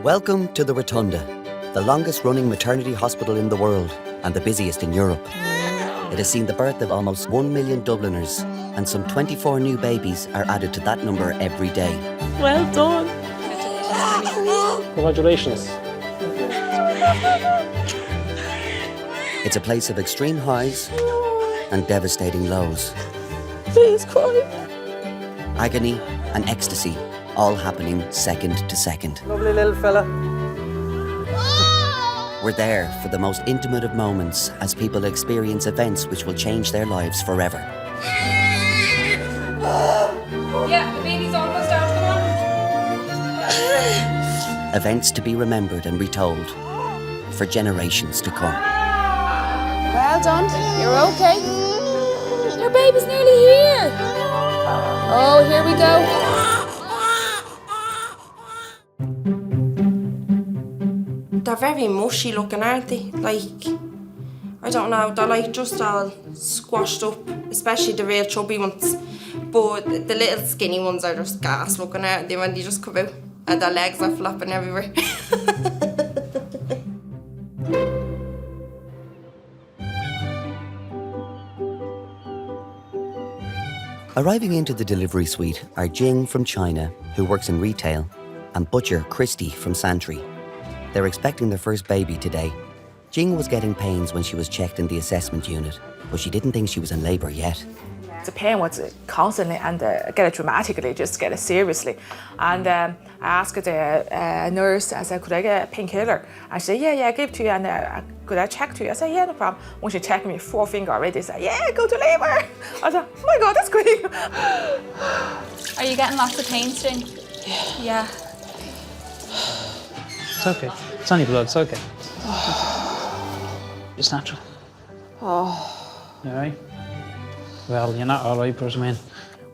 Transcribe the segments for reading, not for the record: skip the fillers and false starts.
Welcome to the Rotunda, the longest-running maternity hospital in the world and the busiest in Europe. It has seen the birth of almost 1 million Dubliners, and some 24 new babies are added to that number every day. Well done. Congratulations. It's a place of extreme highs and devastating lows. Please cry. Agony and ecstasy, all happening second to second. Lovely little fella. We're there for the most intimate of moments as people experience events which will change their lives forever. Yeah, the baby's almost out, come on. Events to be remembered and retold for generations to come. Well done, you're okay. Your baby's nearly here. Oh, here we go. They're very mushy looking, aren't they? Like, I don't know, they're like just all squashed up, especially the real chubby ones. But the little skinny ones are just gas looking, aren't they, when they just come out and their legs are flopping everywhere. Arriving into the delivery suite are Jing from China, who works in retail, and butcher Christy from Santry. They're expecting their first baby today. Jing was getting pains when she was checked in the assessment unit, but she didn't think she was in labour yet. The pain was constantly and get it dramatically, just get it seriously. And I asked the nurse, I said, could I get a painkiller? And she said, yeah, I give it to you. And could I check to you? I said, yeah, no problem. When she checked me, 4 finger already, said, yeah, go to labour. I said, oh my God, that's great. Are you getting lots of pain, Jing? Yeah. It's okay. It's only blood, it's okay. It's natural. Oh. You alright? Well, you're not alright, but I mean...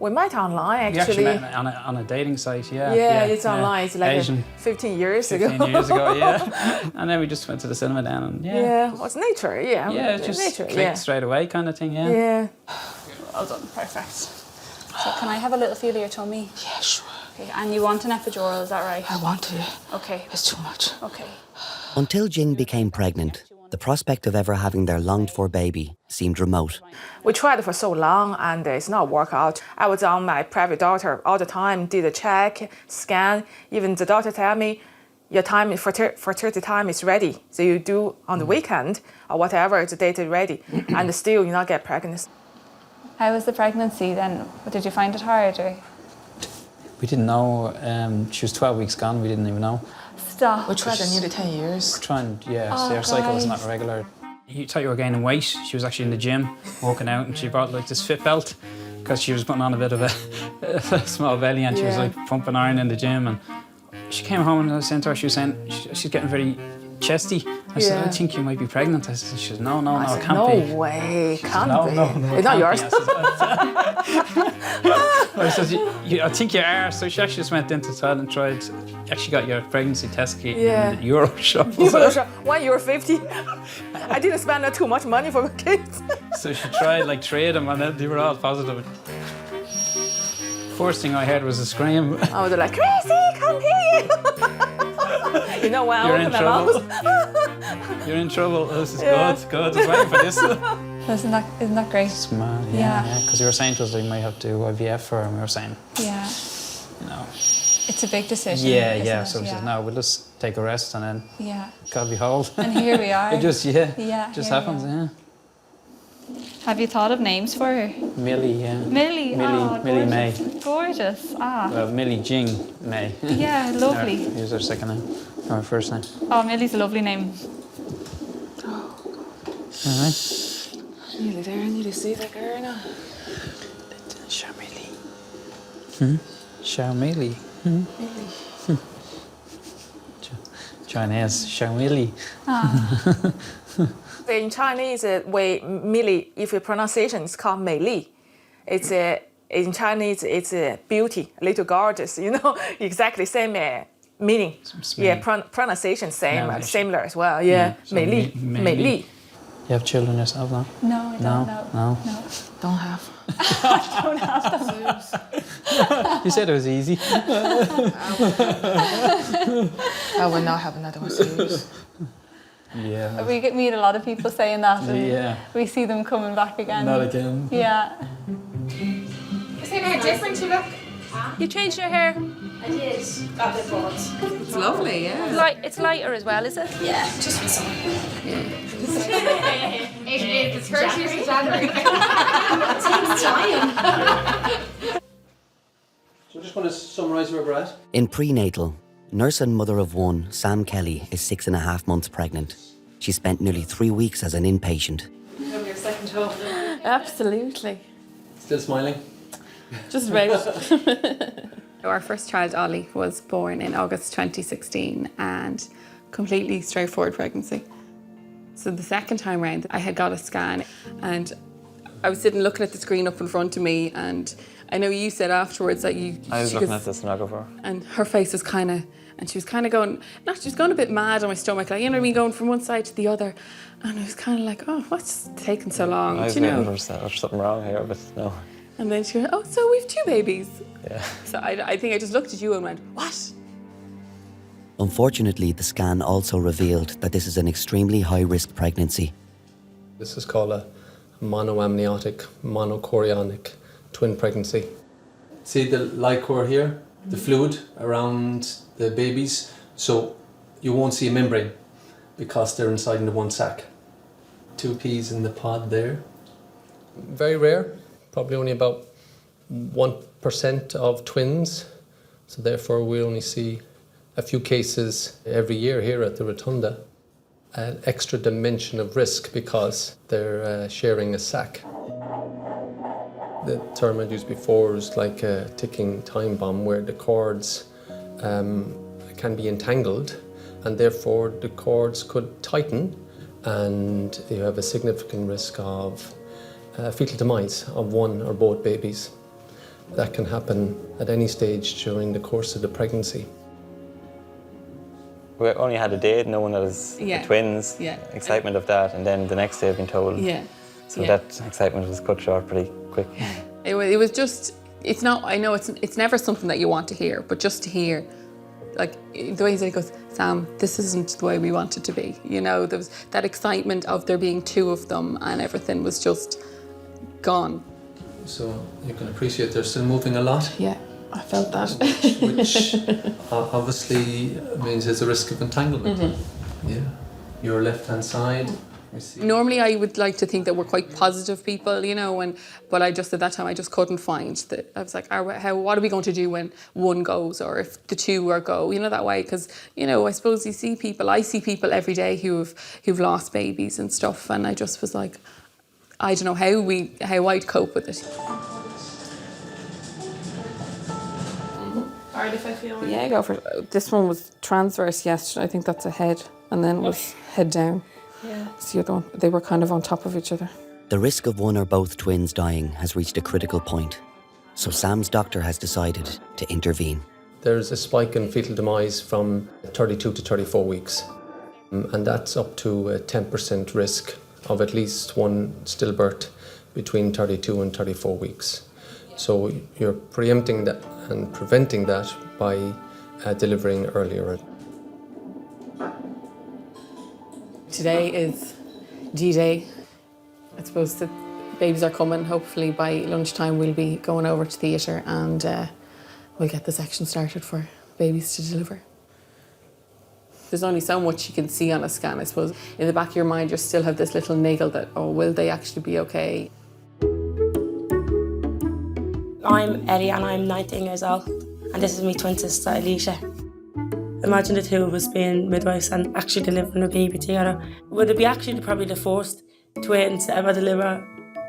We met online, We actually. actually met on a dating site, yeah. Yeah, it's online. It's like Asian. 15 years ago. 15 years ago, yeah. And then we just went to the cinema then and Yeah, what's nature? Yeah, Yeah, it just nature. clicked straight away kind of thing, yeah. Yeah. Well done, perfect. So can I have a little feel of your tummy? Yeah, sure. Okay, and you want an epidural, is that right? I want to. Okay. It's too much. Okay. Until Jing became pregnant, the prospect of ever having their longed-for baby seemed remote. We tried it for so long and it's not work out. I was on my private doctor all the time, did a check, scan. Even the doctor tell me, your time for 30 time is ready. So you do on the weekend or whatever, the date is ready. And still you not get pregnant. How was the pregnancy then? Did you find it hard or? We didn't know, she was 12 weeks gone, we didn't even know. Stop. We tried it nearly 10 years. Trying, yeah, Oh, her cycle was guys. not regular. You thought you were gaining weight. She was actually in the gym, walking out, and she brought like this fit belt because she was putting on a bit of a small belly, and she was like pumping iron in the gym. And she came home and I was saying to her, she was saying she's getting very chesty. I said, I think you might be pregnant. I said, she said, no, it can't be. No way, can't No, be. no, It's not yours. I said, I think you are. So she actually just went into the toilet and tried. Actually got your pregnancy test kit in the Euro shop. €1.50. I didn't spend too much money for my kids. So she tried like 3 of them and they were all positive. First thing I heard was a scream. I was like, Chrissy, come here. You know why I You're in opened my trouble. mouth? You're in trouble. This is good. I was waiting for this. Isn't that great? It's mad, Yeah. Because you were saying to us they might have to do IVF for her, and we were saying, Yeah. no. It's a big decision. Yeah. isn't it? So we said, no, we'll just take a rest and then Yeah. God behold. And here we are. It just, just here we happens, are. yeah. Have you thought of names for her? Millie, yeah. Millie. Oh, Millie May. Gorgeous. Ah. Well, Millie Jing May. Yeah, lovely. Here's her second name, or her first name. Oh, Millie's a lovely name. All right. Nearly there, nearly see that girl now. Xiaomili. Xiaomili. Chinese, Xiaomili. In Chinese, way Millie, if your pronunciation is called Mei Li. It's in Chinese, it's beauty, little gorgeous. You know, exactly same meaning. Yeah, pronunciation same, Yeah, similar as well. Yeah, so Mei Li, Mei Mei Li. Li. You have children yourself now? No, I don't know. No. Don't have. Don't have them. You said it was easy. I will not have another one serious. Yeah. We meet a lot of people saying that, and Yeah. we see them coming back again. Not again. Yeah. See how different you look? You changed your hair. I did. Got the thoughts. It's lovely, yeah. It's lighter as well, is it? Yeah, just with some. It's 30th of January. It's time. So I just want to summarise where we're at. In prenatal, nurse and mother of one, Sam Kelly, is 6.5 months pregnant. She spent nearly 3 weeks as an inpatient. Your second home. Absolutely. Still smiling? Just about. Our first child, Ollie, was born in August 2016 and completely straightforward pregnancy. So the second time round, I had got a scan and I was sitting looking at the screen up in front of me, and I know you said afterwards that you... I was looking at the sonographer. And her face was kind of... And she was kind of going... She was going a bit mad on my stomach, like, you know what I mean, going from one side to the other. And I was kind of like, oh, what's taking so long? I was Do you know? waiting for something wrong here, but no. And then she went, oh, so we've 2 babies. Yeah. So I think I just looked at you and went, what? Unfortunately, the scan also revealed that this is an extremely high-risk pregnancy. This is called a monoamniotic, monochorionic twin pregnancy. See the liquor here, the fluid around the babies, so you won't see a membrane because they're inside in the one sac. 2 peas in the pod there. Very rare, probably only about 1% of twins, so therefore we only see a few cases every year here at the Rotunda. An extra dimension of risk because they're sharing a sac. The term I used before is like a ticking time bomb where the cords can be entangled and therefore the cords could tighten and you have a significant risk of fetal demise of one or both babies. That can happen at any stage during the course of the pregnancy. We only had a date knowing that it was Yeah. the twins, Yeah. excitement of that, and then the next day being told. Yeah. So Yeah. that excitement was cut short pretty quick. It was just, it's not, I know it's never something that you want to hear, but just to hear, like, the way he said, he goes, Sam, this isn't the way we want it to be. You know, there was that excitement of there being 2 of them and everything was just gone. So you can appreciate they're still moving a lot. Yeah, I felt that. which obviously means there's a risk of entanglement. Mm-hmm. Yeah. Your left-hand side. We see. Normally I would like to think that we're quite positive people, you know, but I just, at that time, I just couldn't find that. I was like, what are we going to do when 1 goes or if the 2 are go, you know, that way? Because, you know, I suppose I see people every day who've lost babies and stuff, and I just was like, I don't know how I'd cope with it. Alright, if I feel Yeah, go for it. This one was transverse yesterday. I think that's a head, and then it was head down. Yeah. It's the other one. They were kind of on top of each other. The risk of one or both twins dying has reached a critical point, so Sam's doctor has decided to intervene. There's a spike in fetal demise from 32 to 34 weeks, and that's up to a 10% risk of at least 1 stillbirth between 32 and 34 weeks. So you're preempting that and preventing that by delivering earlier. Today is D-Day. I suppose the babies are coming. Hopefully by lunchtime we'll be going over to theatre and we'll get the section started for babies to deliver. There's only so much you can see on a scan, I suppose. In the back of your mind, you still have this little niggle that, oh, will they actually be okay? I'm Ellie and I'm 19 years old, and this is my twin sister Alicia. Imagine the 2 of us being midwives and actually delivering a baby together. Would it be actually probably the first twins to ever deliver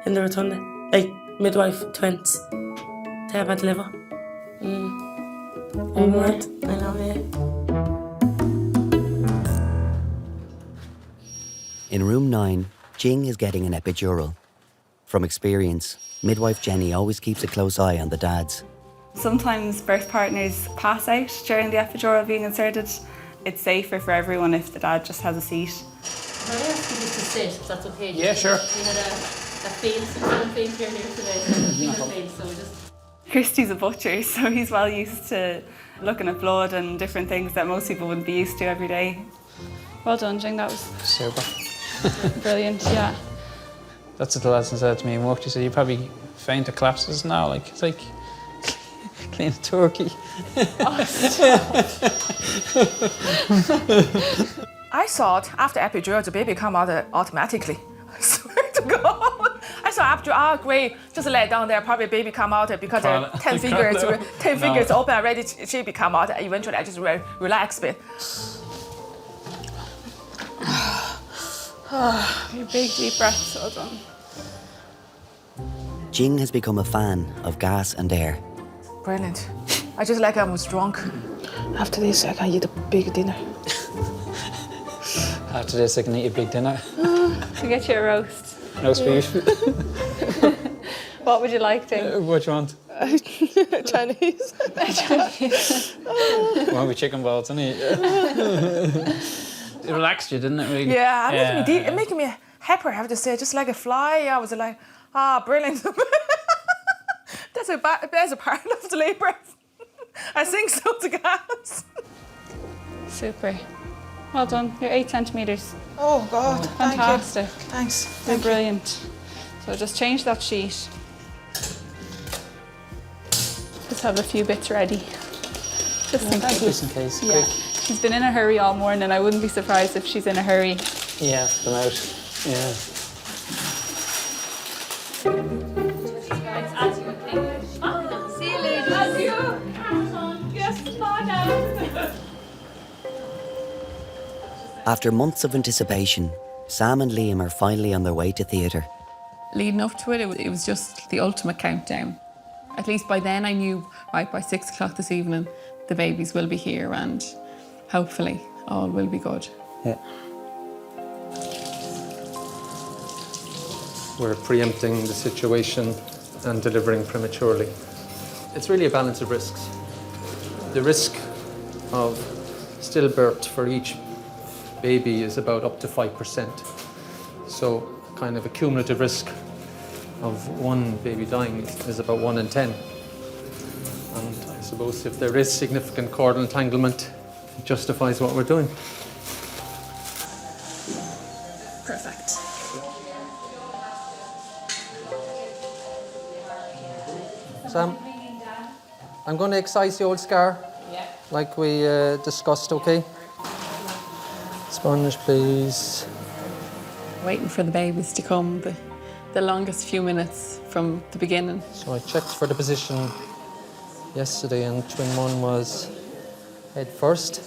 in the Rotunda? Like midwife twins to ever deliver? I know, yeah. In room 9, Jing is getting an epidural. From experience, midwife Jenny always keeps a close eye on the dads. Sometimes birth partners pass out during the epidural being inserted. It's safer for everyone if the dad just has a seat. Can I ask you just to sit, if that's okay? Yeah, sure. We had a faint here today, so we had a faint, so we just... Christy's a butcher, so he's well used to looking at blood and different things that most people wouldn't be used to every day. Well done, Jing, that was Super. brilliant, yeah. That's what the lesson said to me in work. He said, you probably faint or collapses now. Like, it's like clean a turkey. I thought after epidural, the baby come out automatically. I swear to God. I thought after, great, just lay it down there, probably baby come out because 10 fingers open already, she come out. Eventually, I just relax a bit. Your big deep breaths, well done. Jing has become a fan of gas and air. Brilliant. I just like I was drunk. After this, I can eat a big dinner. After this, I can eat a big dinner. To get you a roast. Roast beef. What would you like, Jing? What do you want? Chinese. Want with chicken balls, isn't it? It relaxed you, didn't it, really? Yeah, it making me happy, I have to say. Just like a fly, I was like, brilliant. That's a part of the labour. I think so, to gas. Super. Well done. You're 8 centimetres. Oh, God. Fantastic. Thanks. You're brilliant. So just change that sheet. Just have a few bits ready. Just in case. Just in case. Yeah. Quick. She's been in a hurry all morning. I wouldn't be surprised if she's in a hurry. Yeah, been out. Yeah. See you later. After months of anticipation, Sam and Liam are finally on their way to theatre. Leading up to it, it was just the ultimate countdown. At least by then I knew, right, by 6 o'clock this evening, the babies will be here and hopefully all will be good. Yeah. We're preempting the situation and delivering prematurely. It's really a balance of risks. The risk of stillbirth for each baby is about up to 5%. So kind of a cumulative risk of one baby dying is about 1 in 10. And I suppose if there is significant cord entanglement, it justifies what we're doing. Perfect. Sam, I'm going to excise the old scar, like we discussed, okay? Sponge, please. Waiting for the babies to come, the longest few minutes from the beginning. So I checked for the position yesterday and twin one was head first.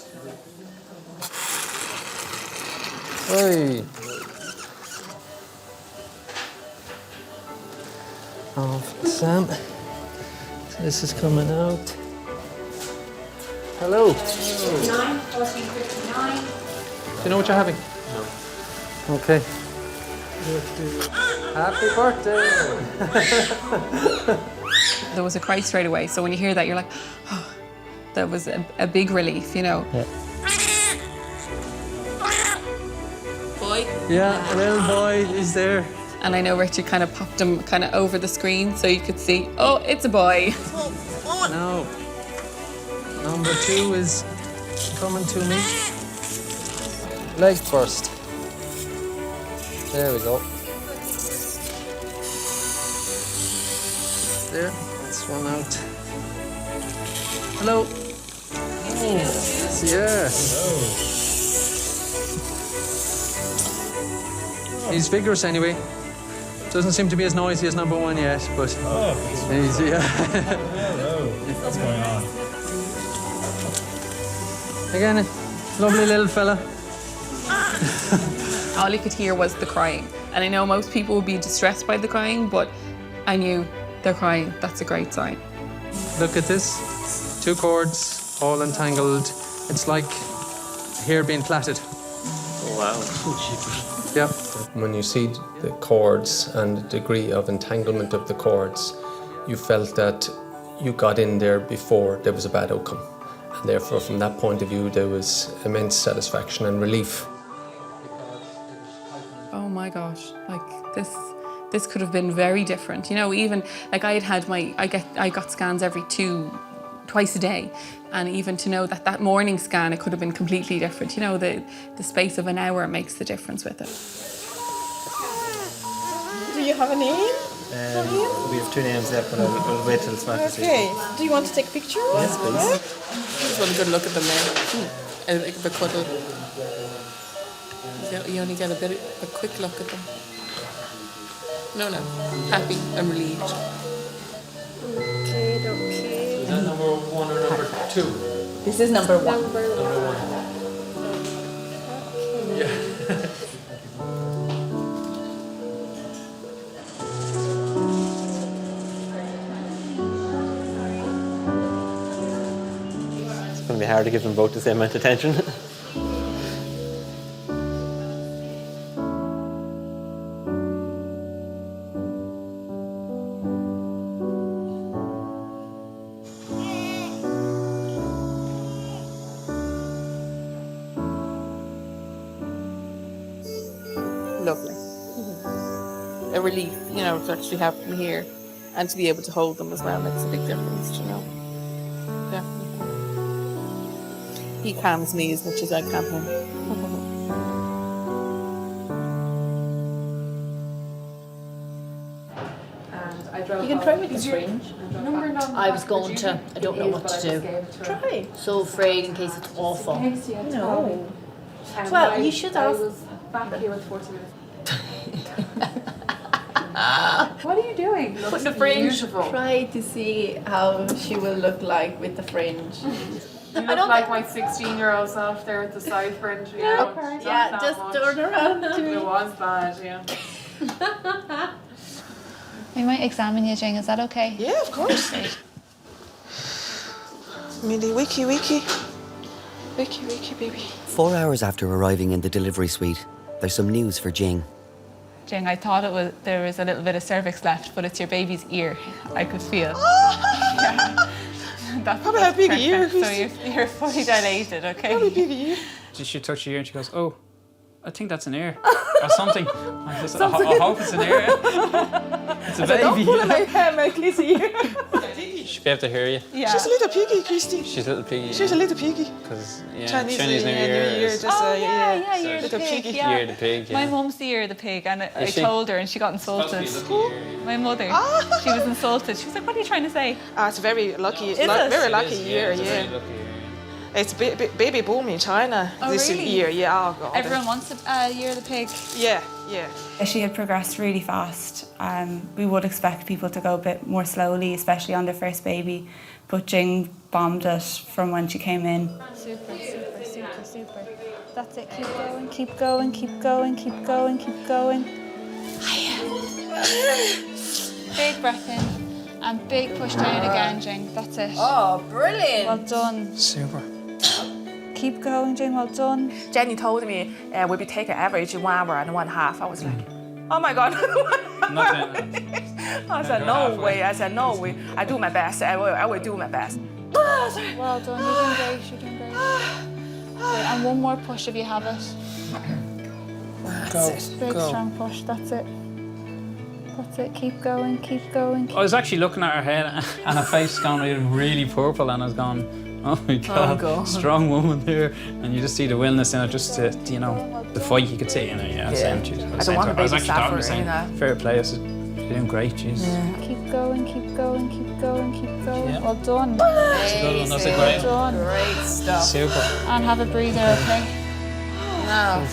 Hey. Of Sam. This is coming out. Hello. 9:14:59. Do you know what you're having? No. Okay. Happy birthday! There was a cry straight away, so when you hear that, you're like, oh, that was a big relief, you know. Yeah. Boy? Yeah, a little boy is there. And I know Richard kind of popped him kind of over the screen so you could see, oh, it's a boy. No. Number 2 is coming to me. Leg first. There we go. There, that's one out. Hello. Oh, yes. Hello. He's vigorous anyway. Doesn't seem to be as noisy as number 1 yet, but he's, yeah. Hello. What's going on? Again, a lovely little fella. All you could hear was the crying. And I know most people would be distressed by the crying, but I knew they're crying. That's a great sign. Look at this. 2 cords, all entangled. It's like hair being plaited. Oh, wow. Yep. When you see the cords and the degree of entanglement of the cords, you felt that you got in there before there was a bad outcome. And therefore, from that point of view, there was immense satisfaction and relief. Oh my gosh, like this could have been very different. You know, even like I got scans twice a day, and even to know that morning scan, it could have been completely different. You know, the space of an hour makes the difference with it. Do you have a name? We have 2 names there, but I'll wait till it's back to see. Okay. Do you want to take a picture? Yes, please. Just want a good look at them now. A bit cuddle. You only get a quick look at them. No, happy and relieved. Okay. Is that number 1 or number 2? This is number 1. Number 1. Yeah. It's going to be hard to give them both the same amount of attention. Lovely. A relief, you know, to actually have them here and to be able to hold them as well makes a big difference, you know. Definitely. He calms me as much as I calm him. You can try with the fringe. I was going to. I don't know what to do. Try. So afraid in case it's awful. No. Well, you should ask. Back here with 40 minutes. What are you doing? Put the fringe. Try to see how she will look like with the fringe. You look like my 16-year-old self there with the side fringe. Yeah, just turn around to me. It was bad, yeah. We might examine you, Jing. Is that okay? Yeah, of course. Millie, wiki, baby. 4 hours after arriving in the delivery suite, there's some news for Jing. Jing, I thought there was a little bit of cervix left, but it's your baby's ear. I could feel. Yeah. That's a big ear. So you're fully dilated, okay? How big ear? She touched your ear and she goes, "Oh, I think that's an ear or something." I hope it's an ear. It's a baby. Don't pull my hair, make his ear. She'll be able to hear you. Yeah. She's a little piggy, Christy. She's a little piggy. She's a little piggy. Because Chinese New Year. Just, yeah, you're the little pig. piggy. Yeah. You're the pig. Yeah. My mum's the ear of the pig, and I she? told her, and she got insulted. My mother, she was insulted. She was like, "What are you trying to say?" It's very lucky. Is it? Very lucky year, It's a very yeah. lucky year. It's baby boom in China this really? year. Yeah, oh god. Everyone wants a year of the pig. Yeah. She had progressed really fast. We would expect people to go a bit more slowly, especially on their first baby. But Jing bombed it from when she came in. Super. That's it. Keep going. Big breath in and big push down again, Jing. That's it. Oh, brilliant. Well done. Super. Keep going, Jing. Well done. Jenny told me we'll be taking average 1 hour and 1.5. I was like, oh my God. I said, no way. I do my best. I will do my best. Well done. You're doing great. Right, and one more push if you have it. That's Big strong push. That's it. Keep going. I was actually looking at her head and her face gone really purple, and I was going, "Oh my God, strong woman there." And you just see the willness in it, just to, the fight you could see in it. Yeah. Same to you. I don't want to I was be actually talking the suffer, same. Fair play. You're doing great, jeez. Yeah. Keep going. Yeah. Well done. That's a good one. That's a great Well one. done. Great stuff. Super. And have a breather, okay? No.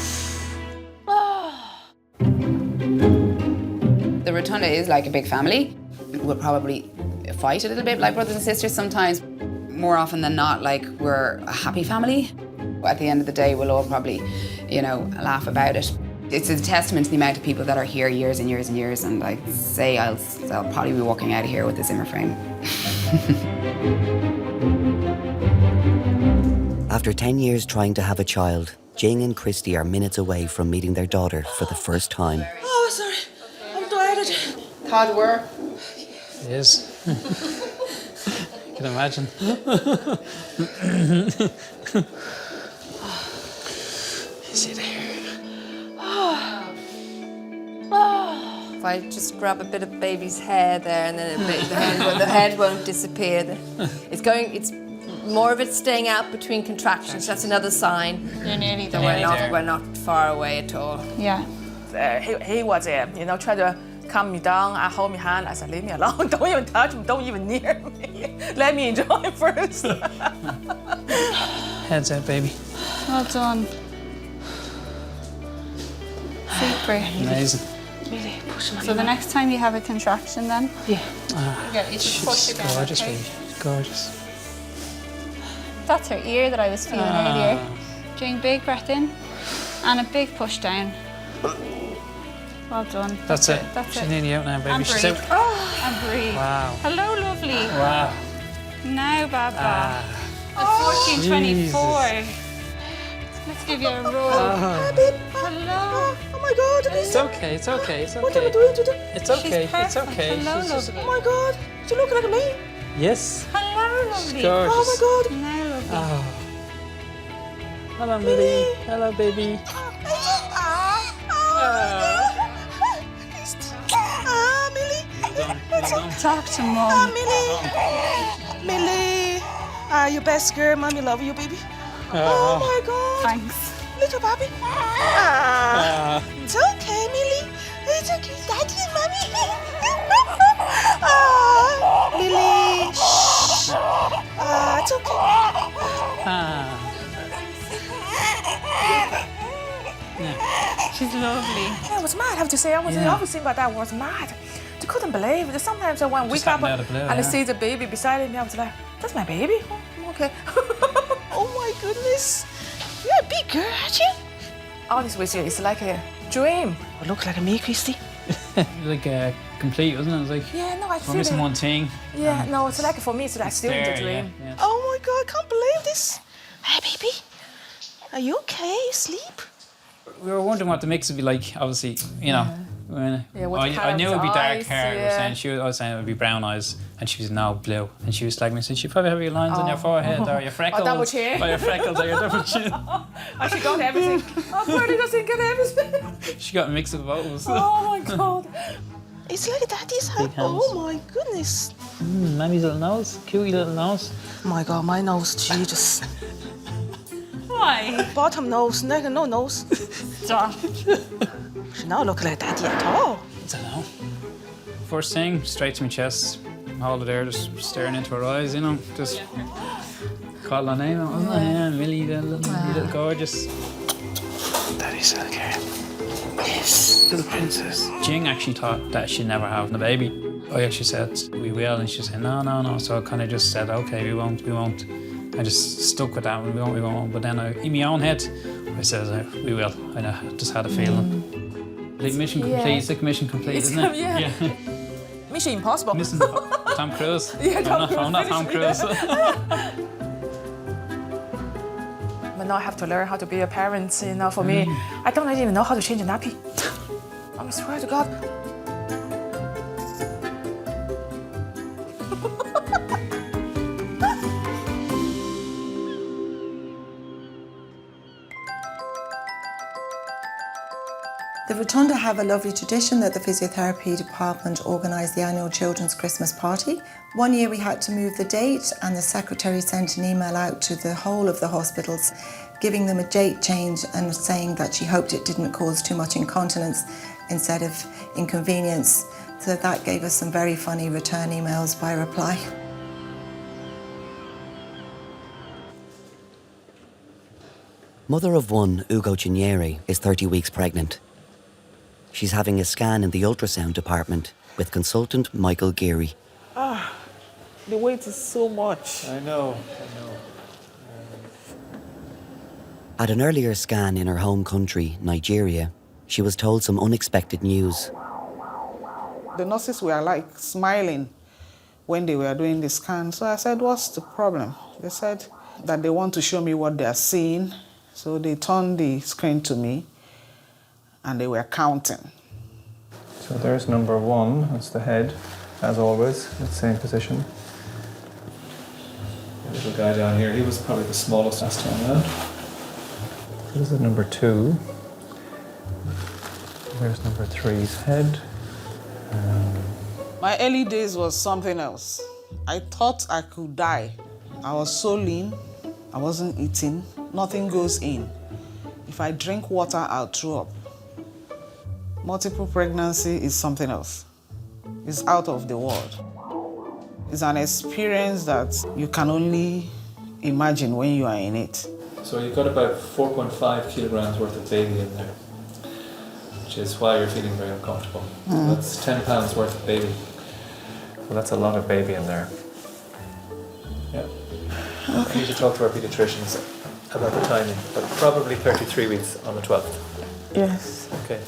The Rotunda is like a big family. We'll probably fight a little bit like brothers and sisters sometimes. More often than not, like, we're a happy family. At the end of the day, we'll all probably, laugh about it. It's a testament to the amount of people that are here years and years and years, and I'd say I'll probably be walking out of here with a Zimmer frame. After 10 years trying to have a child, Jing and Christy are minutes away from meeting their daughter for the first time. Oh, sorry. I'm tired. Hard work. It is. I can imagine. You sit here. I just grab a bit of baby's hair there, and then the head won't disappear. It's more of it staying out between contractions. That's another sign. You're nearly that there. we're not far away at all. Yeah. He was, trying to calm me down and hold my hand. I said, leave me alone. Don't even touch me. Don't even near me. Let me enjoy first. Heads out, baby. Well done. Super. Amazing. Really push him. So the next time you have a contraction then? Yeah. You just push again. Gorgeous, okay? baby. Gorgeous. That's her ear that I was feeling earlier. Doing big breath in and a big push down. Well done. That's it. That's She's it. nearly out now, baby. And She's breathe. out. And breathe. Wow. Hello, lovely. Wow. Now, Baba. At 14:24. Let's give you a roll. Hello. Oh my God. It's okay, it's okay, it's okay. What am I doing today? It's okay, She's it's perfect. okay. Hello, She's just- lovely. Oh my God. She look like me. Yes. Hello, lovely. Gorgeous. Oh my God. Now, lovely. Oh. Hello, Millie. Hello, baby. Millie. Talk to Mum. Millie. You best girl. Mommy love you, baby. Oh my God. Thanks. Little Bobby. It's okay, Millie. It's okay. Daddy and Mommy. Millie. Shh. It's okay. She's lovely. Yeah, it was mad, I have to say. I was obviously about that. I was mad. I couldn't believe it. Sometimes when we come happened out of blue, and I yeah. see the baby beside me, I was like, that's my baby? Oh, okay. Oh my goodness. You're a big girl, aren't you? Honestly with you, it's like a dream. You look like me, Christy. Like complete, wasn't it? It was like Yeah, no, I we're feel missing it. one thing. Yeah, no, it's like for me, it's like still in the There, dream. yeah. Oh my God, I can't believe this. Hey, baby. Are you okay? You sleep? We were wondering what the mix would be like. Obviously, you know. Yeah, what the I knew it would be dark eyes, hair. We were saying I was saying it would be brown eyes, and she was no blue. And she was like me, saying you probably have your lines on your forehead or your freckles, double chin. or your freckles or your double chin. I she got everything. Oh, Bertie doesn't get everything. She got a mix of both. Oh my God. It's like daddy's hat. hands. Oh my goodness. Mammy's little nose, cute little nose. Oh my God, my nose, Jesus. Why? Bottom nose, no nose. Stop. She don't look like daddy at all. I don't know. First thing, straight to my chest. Hold it there, just staring into her eyes, you know. Just call her name, wasn't it? Yeah, Millie, you little gorgeous. Daddy's little girl. Yes, little princess. Jing actually thought that she'd never have the baby. I actually said, we will, and she said, no. So I kind of just said, okay, we won't. I just stuck with that one, we won't. But then in my own head, I said, we will. I just had a feeling. Like mission complete, it's like mission complete, isn't it? Yeah. Mission Impossible. Missing Tom Cruise. Yeah, I'm not Tom Cruise. But now I have to learn how to be a parent, you know, for me. I don't even know how to change a nappy. I swear to God. The Rotunda have a lovely tradition that the physiotherapy department organise the annual children's Christmas party. One year we had to move the date and the secretary sent an email out to the whole of the hospitals giving them a date change and saying that she hoped it didn't cause too much incontinence instead of inconvenience. So that gave us some very funny return emails by reply. Mother of one, Ugo Cinieri, is 30 weeks pregnant. She's having a scan in the ultrasound department with consultant Michael Geary. The weight is so much. I know. At an earlier scan in her home country, Nigeria, she was told some unexpected news. The nurses were like smiling when they were doing the scan. So I said, what's the problem? They said that they want to show me what they are seeing. So they turned the screen to me and they were counting. So there's number 1, that's the head, as always, in the same position. The little guy down here, he was probably the smallest last time around. This is number 2. There's number 3's head. My early days was something else. I thought I could die. I was so lean, I wasn't eating, nothing goes in. If I drink water, I'll throw up. Multiple pregnancy is something else. It's out of the world. It's an experience that you can only imagine when you are in it. So you've got about 4.5 kilograms worth of baby in there, which is why you're feeling very uncomfortable. So that's 10 pounds worth of baby. So that's a lot of baby in there. Yeah. Okay. I need to talk to our paediatricians about the timing, but probably 33 weeks on the 12th. Yes. Okay.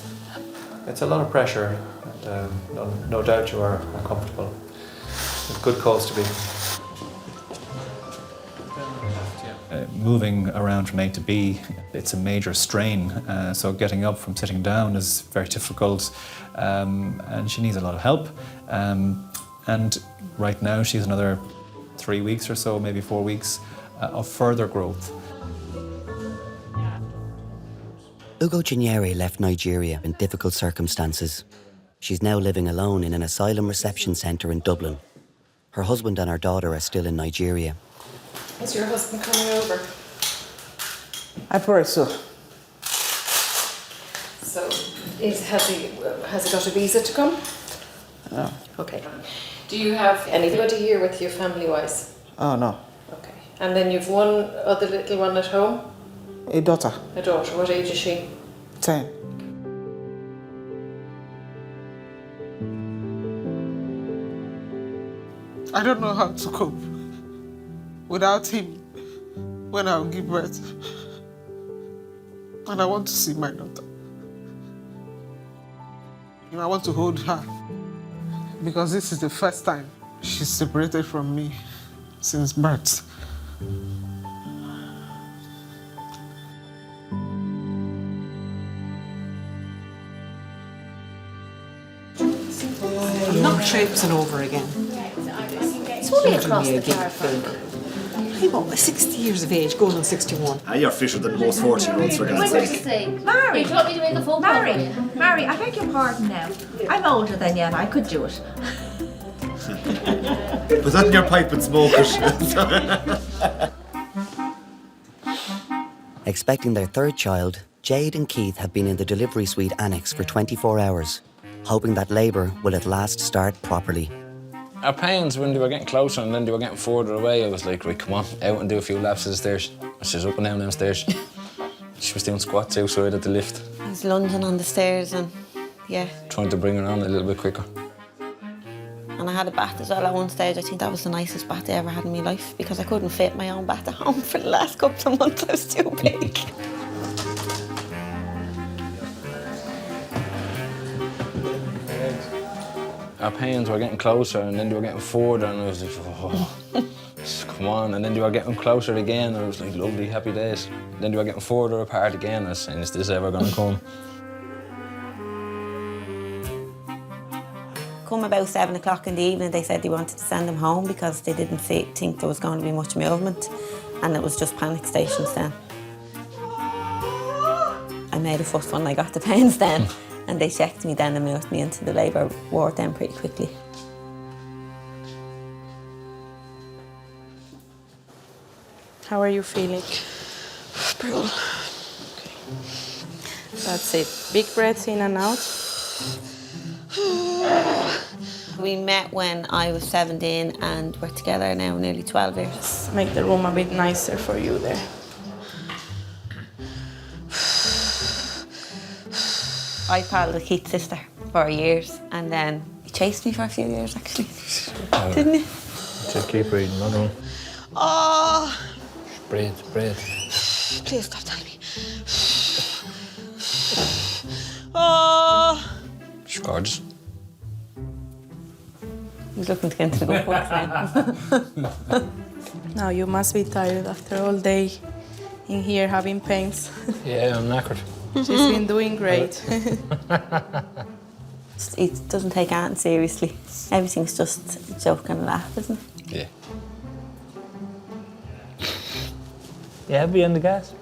It's a lot of pressure, and no doubt you are uncomfortable. With good cause to be. Moving around from A to B, it's a major strain. So getting up from sitting down is very difficult, and she needs a lot of help. And right now she's another 3 weeks or so, maybe 4 weeks of further growth. Ugo Chinyere left Nigeria in difficult circumstances. She's now living alone in an asylum reception centre in Dublin. Her husband and her daughter are still in Nigeria. Is your husband coming over? I pray so. So, has he got a visa to come? No. Okay. Do you have anybody here with you family-wise? Oh, no. Okay. And then you've one other little one at home? A daughter. A daughter. What age is she? 10. I don't know how to cope without him when I'll give birth. And I want to see my daughter. And I want to hold her. Because this is the first time she's separated from me since birth. I'm not traipsing over again. It's only across the car park. I'm about 60 years of age, going on 61. You're fitter than most 40-year-olds, for God's sake. Mary, Do you want me to make a phone call for you? Mary, I beg your pardon now. I'm older than you and I could do it. Put that in your pipe and smoke it. Expecting their third child, Jade and Keith have been in the delivery suite annex for 24 hours, hoping that labour will at last start properly. Our pains, when they were getting closer and then they were getting further away, I was like, right, come on, out and do a few laps of the stairs. She's up and down them stairs. She was doing squats outside at the lift. I was lunging on the stairs and, yeah. Trying to bring her on a little bit quicker. And I had a bath as well at one stage. I think that was the nicest bath I ever had in my life because I couldn't fit my own bath at home for the last couple of months. I was too big. Our pains were getting closer and then they were getting further and I was like, oh, come on. And then they were getting closer again and I was like, lovely, happy days. Then they were getting further apart again. I was saying, is this ever gonna come? Come about 7 o'clock in the evening, they said they wanted to send them home because they didn't think there was going to be much movement and it was just panic stations then. I made a fuss when I got the pains then. And they checked me then and moved me into the labour ward then pretty quickly. How are you feeling? Brutal. Okay. That's it. Big breaths in and out. We met when I was 17 and we're together now nearly 12 years. Make the room a bit nicer for you there. I palled Keith's sister for years and then he chased me for a few years actually. Didn't he? Just keep breathing, no, no. Oh! Breathe, breathe. Please stop telling me. Oh! She's gorgeous. He's looking to get into the good books now. Now you must be tired after all day in here having pains. Yeah, I'm knackered. She's been doing great. He doesn't take Anne seriously. Everything's just a joke and a laugh, isn't it? Yeah. Yeah, be on the gas.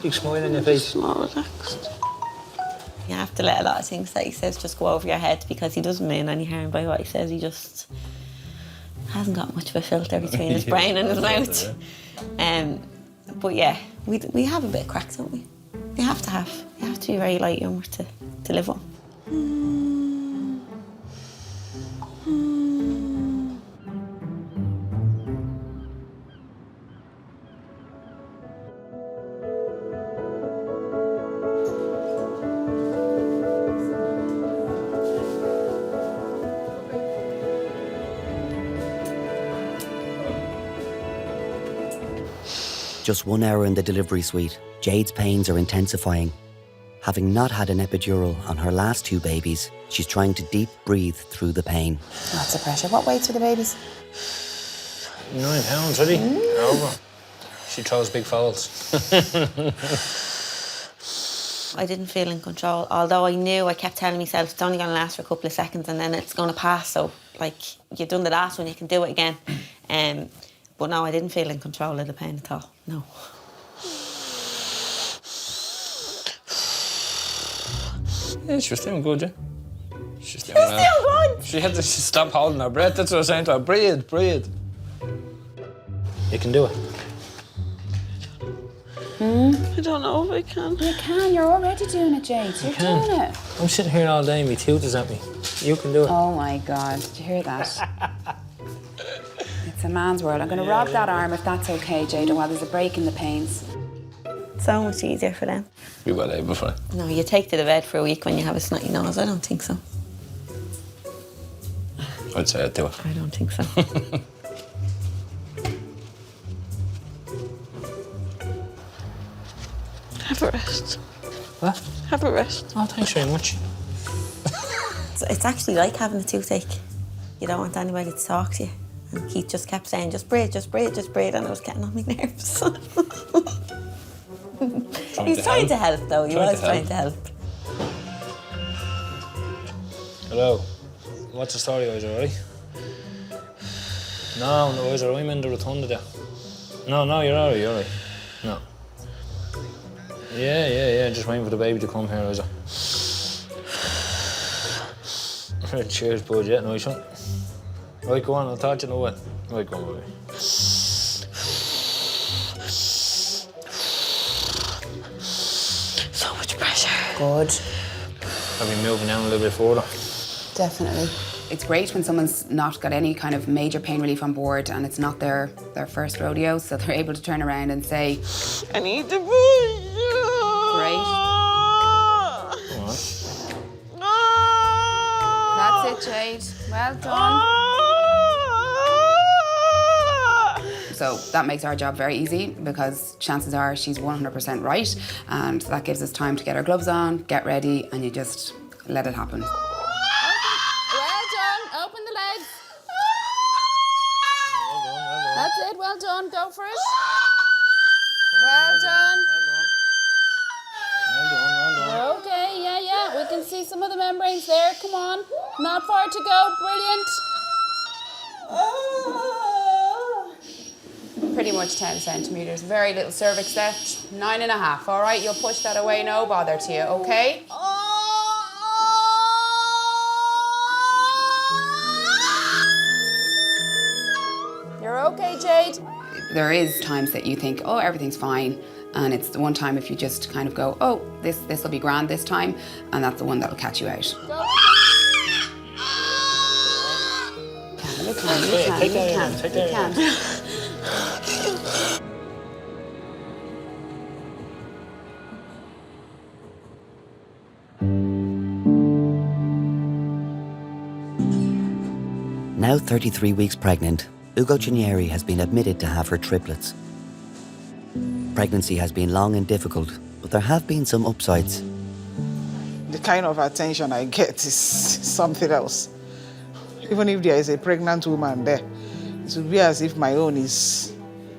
Big smile on your face. More relaxed. You have to let a lot of things that he says just go over your head because he doesn't mean any harm by what he says. He just hasn't got much of a filter between his brain and his mouth. But yeah, we have a bit of crack, don't we? You have to be very light humour to live on. Just 1 hour in the delivery suite, Jade's pains are intensifying. Having not had an epidural on her last 2 babies, she's trying to deep breathe through the pain. Lots of pressure. What weight are the babies? 9 pounds, really. Over. She throws big fouls. I didn't feel in control, although I knew, I kept telling myself it's only going to last for a couple of seconds and then it's going to pass, so like you've done the last one, you can do it again. But no, I didn't feel in control of the pain at all, no. Yeah, she was doing good, yeah. She's doing good. She had to stop holding her breath. That's what I was saying to her. Breathe, breathe. You can do it. I don't know if I can. You can, you're already doing it, Jade. You're doing it. I'm sitting here all day and my tooth is at me. You can do it. Oh my God, did you hear that? It's a man's world. I'm going to rob that arm if that's okay, Jade, while there's a break in the pains. So much easier for them. Be well able for it. No, you take to the bed for a week when you have a snotty nose. I don't think so. I'd say I'd do it. I don't think so. Have a rest. What? Have a rest. Oh, thanks very much. It's actually like having a toothache. You don't want anybody to talk to you. And Keith just kept saying, just breathe, just breathe, just breathe, and it was getting on my nerves. He's trying to help, though. He was trying to help. Hello. What's the story, Isa, alright? No, Isa, I'm in the Rotunda there. No, you're alright, No. Yeah, just waiting for the baby to come here, Isa. Cheers, bud, yeah, nice one. Right, go on, I'll talk to you in a while. Right, go on, baby. So much pressure. Good. I'll be moving down a little bit further. Definitely. It's great when someone's not got any kind of major pain relief on board and it's not their first rodeo, so they're able to turn around and say, I need to push. Great. That's it, Jade. Well done. So that makes our job very easy because chances are she's 100% right, and that gives us time to get our gloves on, get ready, and you just let it happen. Well done. Open the legs. That's it. Well done. Go for it. Well done. You're okay. Yeah. We can see some of the membranes there. Come on. Not far to go. Brilliant. Pretty much 10 centimetres. Very little cervix left. 9.5. All right, you'll push that away. No bother to you. Okay. You're okay, Jade. There is times that you think, oh, everything's fine, and it's the one time if you just kind of go, oh, this will be grand this time, and that's the one that'll catch you out. You can. Now 33 weeks pregnant, Ugo Cinieri has been admitted to have her triplets. Pregnancy has been long and difficult, but there have been some upsides. The kind of attention I get is something else. Even if there is a pregnant woman there, it will be as if my own is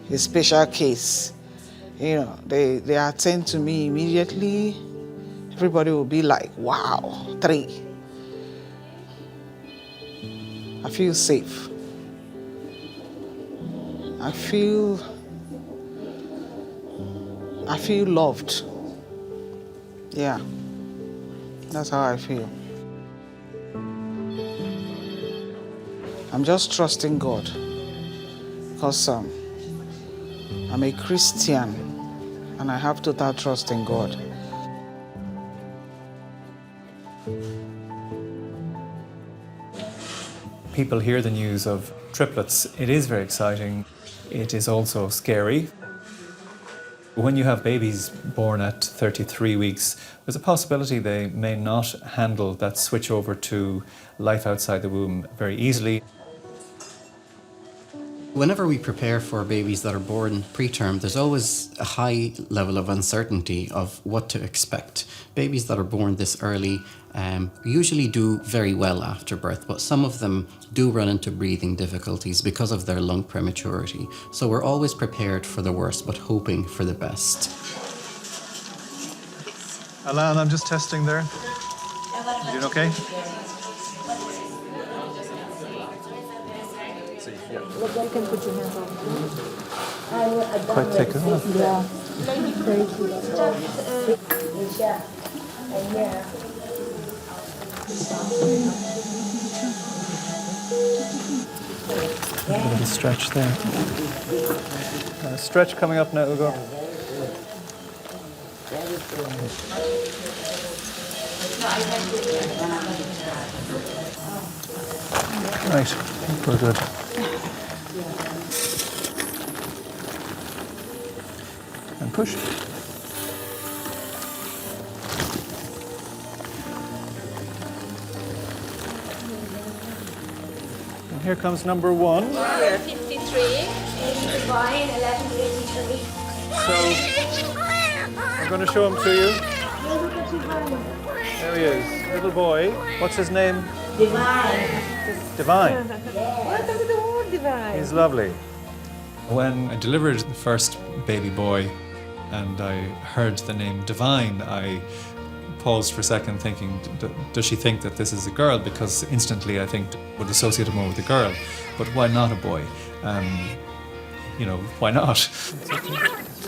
a special case. You know, they attend to me immediately. Everybody will be like, wow, 3. I feel safe. I feel loved. Yeah. That's how I feel. I'm just trusting God because I'm a Christian and I have total trust in God. People hear the news of triplets. It is very exciting. It is also scary. When you have babies born at 33 weeks, there's a possibility they may not handle that switch over to life outside the womb very easily. Whenever we prepare for babies that are born preterm, there's always a high level of uncertainty of what to expect. Babies that are born this early usually do very well after birth, but some of them do run into breathing difficulties because of their lung prematurity. So we're always prepared for the worst, but hoping for the best. Alan, I'm just testing there. You doing okay? Look, you can put your hands on. Quite thick, isn't it? Yeah. A bit of a stretch there. Stretch coming up now, Ugo. Right, we're good. And push. And here comes number one. Here, 53. Divine, 1183. So, I'm going to show him to you. There he is, little boy. What's his name? Divine. Divine. Welcome to the world, Divine. He's lovely. When I delivered the first baby boy and I heard the name Divine, I paused for a second thinking, does she think that this is a girl? Because instantly I think would associate it more with a girl. But why not a boy? You know, why not?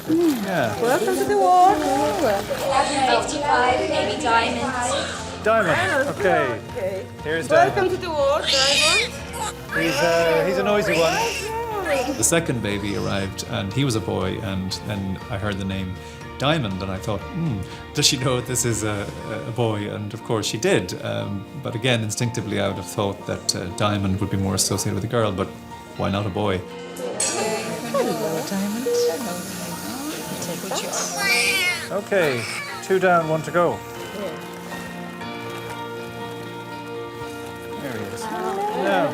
Yeah. Welcome to the world. 1155, baby Diamond. Diamond, okay. Here's Diamond. Welcome to the world, Diamond. He's a noisy one. The second baby arrived and he was a boy, and then I heard the name Diamond and I thought, does she know this is a boy? And of course she did. But again, instinctively I would have thought that Diamond would be more associated with a girl, but why not a boy? Hello, Diamond. Take that. Okay, 2 down, 1 to go. There he is. Now.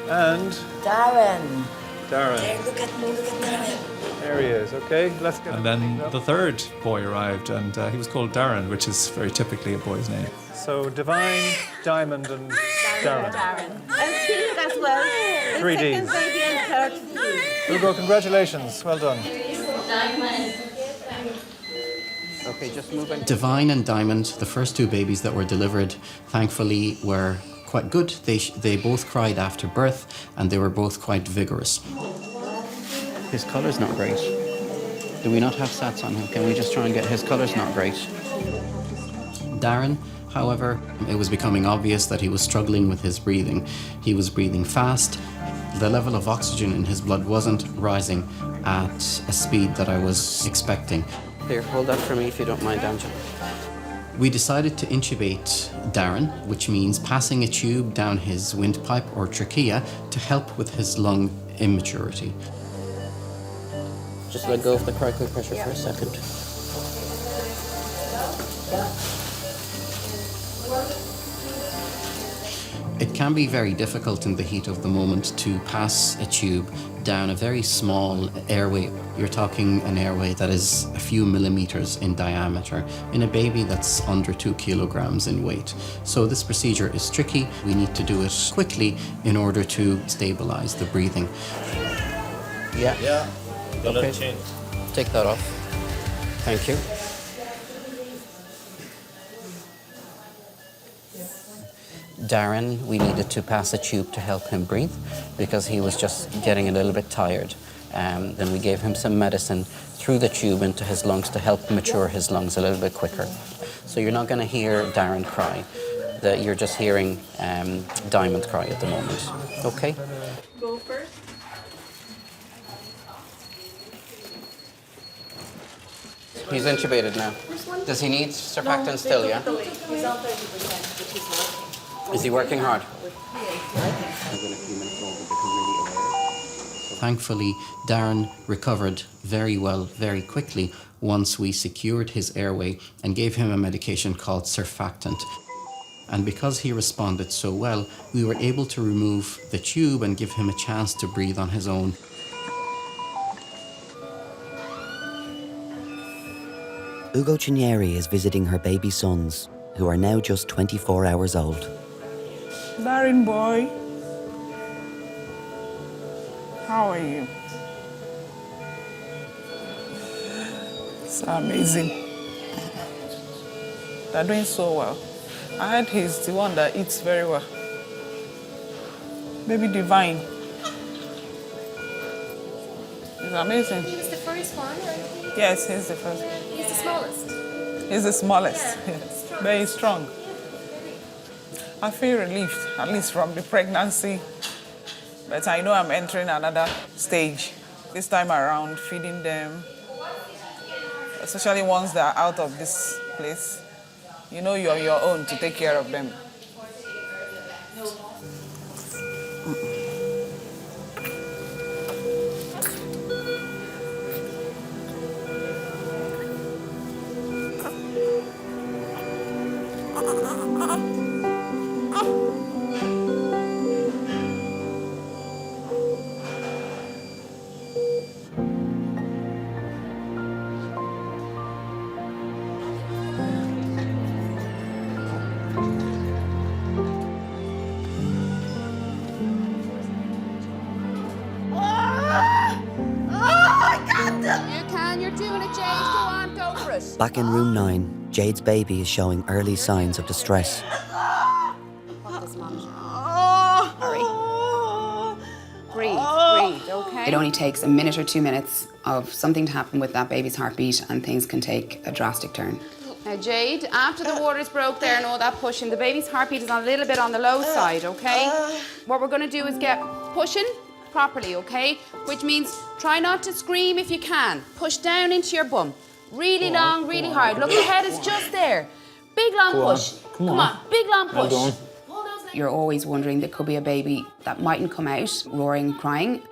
And Darren. Darren. Look at Darren. There he is, okay, let's get. And then the third boy arrived and he was called Darren, which is very typically a boy's name. So Divine, Diamond and Darren. And Pink as well. 3 Ds. Second baby and third. Ugo, congratulations, well done. Okay, just moving. Divine and Diamond, the first 2 babies that were delivered, thankfully were quite good. They both cried after birth and they were both quite vigorous. His colour's not great. Do we not have sats on him? Can we just try and get his colour's not great? Darren, however, it was becoming obvious that he was struggling with his breathing. He was breathing fast. The level of oxygen in his blood wasn't rising at a speed that I was expecting. Here, hold that for me if you don't mind, Angela. We decided to intubate Darren, which means passing a tube down his windpipe or trachea to help with his lung immaturity. Just let go of the critical pressure for a second. It can be very difficult in the heat of the moment to pass a tube down a very small airway. You're talking an airway that is a few millimeters in diameter in a baby that's under 2 kilograms in weight. So this procedure is tricky. We need to do it quickly in order to stabilize the breathing. Yeah. Okay. Take that off. Thank you. Darren, we needed to pass a tube to help him breathe because he was just getting a little bit tired. Then we gave him some medicine through the tube into his lungs to help mature his lungs a little bit quicker. So you're not going to hear Darren cry. You're just hearing Diamond cry at the moment. Okay? Go first. He's intubated now. Does he need surfactant still, yeah? He's on 30%, but he's working. Is he working hard? Thankfully, Darren recovered very well, very quickly, once we secured his airway and gave him a medication called surfactant. And because he responded so well, we were able to remove the tube and give him a chance to breathe on his own. Ugo Cinieri is visiting her baby sons, who are now just 24 hours old. Darren boy, how are you? It's amazing. They're doing so well. I heard he's the one that eats very well. Baby Divine. It's amazing. He was the first one, right? Yes, he's the first. He's the smallest. He's the smallest. Yeah, Very strong. I feel relieved, at least from the pregnancy. But I know I'm entering another stage. This time around, feeding them, especially once they're out of this place. You know you're your own to take care of them. Back in room 9, Jade's baby is showing early signs of distress. Breathe, okay? It only takes a minute or 2 minutes of something to happen with that baby's heartbeat and things can take a drastic turn. Now, Jade, after the waters broke there and all that pushing, the baby's heartbeat is a little bit on the low side, okay? What we're going to do is get pushing properly, okay? Which means try not to scream if you can. Push down into your bum. Really long, really hard. Look, the head is just there. Big long push. Come on, big long push. You're always wondering there could be a baby that mightn't come out roaring, crying.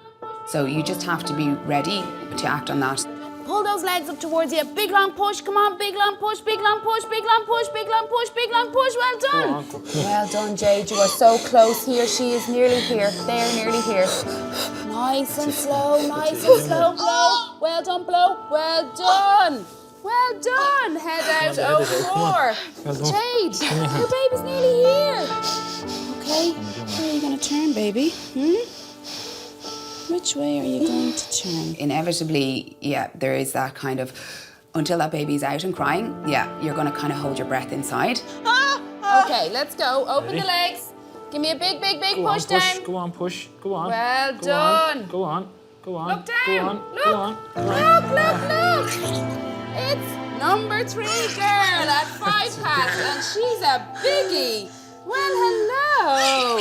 So you just have to be ready to act on that. Pull those legs up towards you. Big long push. Come on, big long push, big long push, big long push, big long push, big long push. Well done. Well done, Jade. You are so close here. She is nearly here. They're nearly here. Nice and slow, nice and slow. Blow. Well done, blow. Well done. Well done. Head out. Oh, 4. Jade, your baby's nearly here. Okay. Where are you going to turn, baby? Which way are you going to turn? Inevitably, yeah, there is that kind of, until that baby's out and crying, yeah, you're going to kind of hold your breath inside. Okay, let's go. Open the legs. Give me a big, big, big push down. Go on, push. Go on. Well go done. On, go on. Go on. Look down. Go on. Look. Go on. Look. It's number 3 girl at 5 past, and she's a biggie. Well, hello.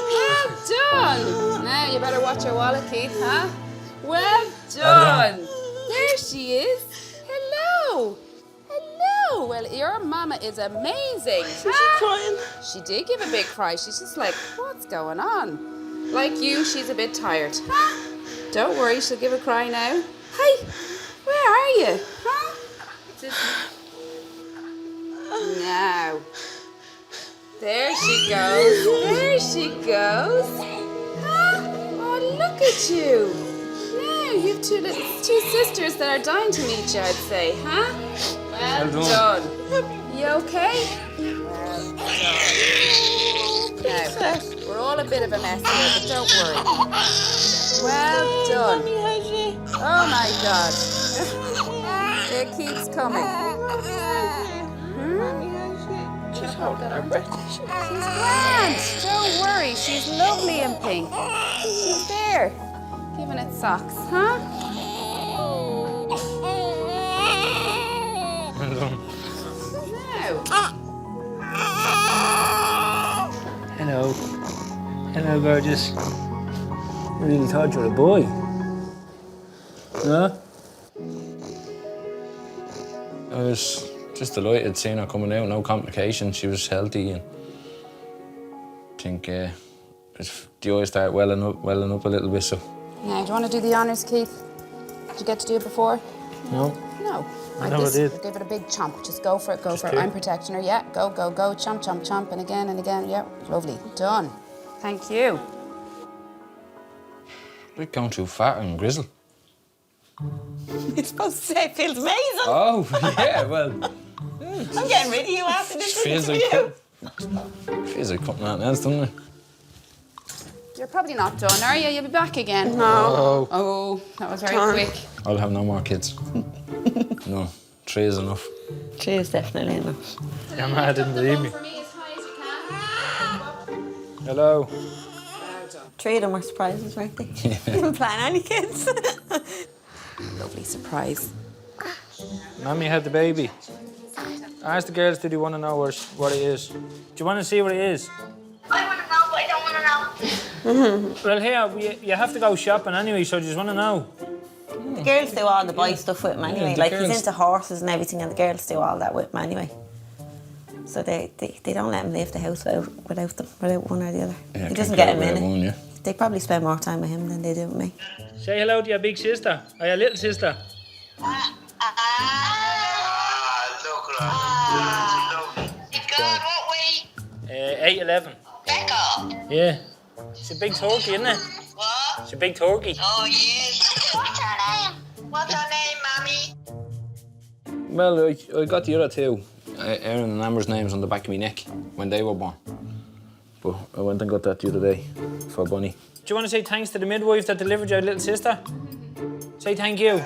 Well done. Now you better watch your wallet, Keith, huh? Well done. There she is. Hello. Hello. Well, your mama is amazing. Is she crying? She did give a big cry. She's just like, what's going on? Like you, she's a bit tired. Huh? Don't worry, she'll give a cry now. Hey, where are you? Huh? Now. There she goes. There she goes. Huh? Oh, look at you. Now you've two sisters that are dying to meet you, I'd say, huh? Well done. You okay? Well done. Now, we're all a bit of a mess here, but don't worry. Well done. Oh my God. It keeps coming. She's holding her breath. She's grand. Don't worry. She's lovely and pink. She's there. Giving it socks, huh? Now, Hello. Hello, gorgeous. I really thought you were a boy. No? I was just delighted seeing her coming out, no complications. She was healthy, and I think the eyes started welling up a little bit. So. Now, do you want to do the honours, Keith? Did you get to do it before? No. No. I never did. Give it a big chomp. Just go for it, go for it. I'm protecting her. Yeah, go, go, go. Chomp, chomp, chomp. And again. Yeah, lovely. Done. Thank you. Like going too fat and grizzled. You're supposed to say it feels amazing. Oh, yeah, well. I'm getting rid of you after this Feels interview. Feels like cutting out nails, doesn't it? You're probably not done, are you? You'll be back again. No. Oh, that was very Done. quick. I'll have no more kids. No, 3 is enough. 3 is definitely enough. Your ma didn't believe me. Hello. 3 of them were surprises, weren't they? Didn't plan any kids. Lovely surprise. Mummy had the baby. Ask the girls, do they want to know what it is? Do you want to see what it is? I want to know, but I don't want to know. Well, here, you have to go shopping anyway, so do you just want to know? The girls do all the boy stuff with him anyway. Yeah, the Like, girls- he's into horses and everything, and the girls do all that with him anyway. So they don't let him leave the house without them, without one or the other. Yeah, He doesn't can't get him without in one, it. yeah. They probably spend more time with him than they do with me. Say hello to your big sister, or your little sister. What weight? 8'11". Becca. Yeah. It's a big turkey, isn't it? What? It's a big turkey. Oh, yes. What's her name? What's her name, Mommy? Well, I got the other 2, Aaron and Amber's names on the back of my neck when they were born. But I went and got that the other day for Bunny. Do you want to say thanks to the midwife that delivered your little sister? Say thank you.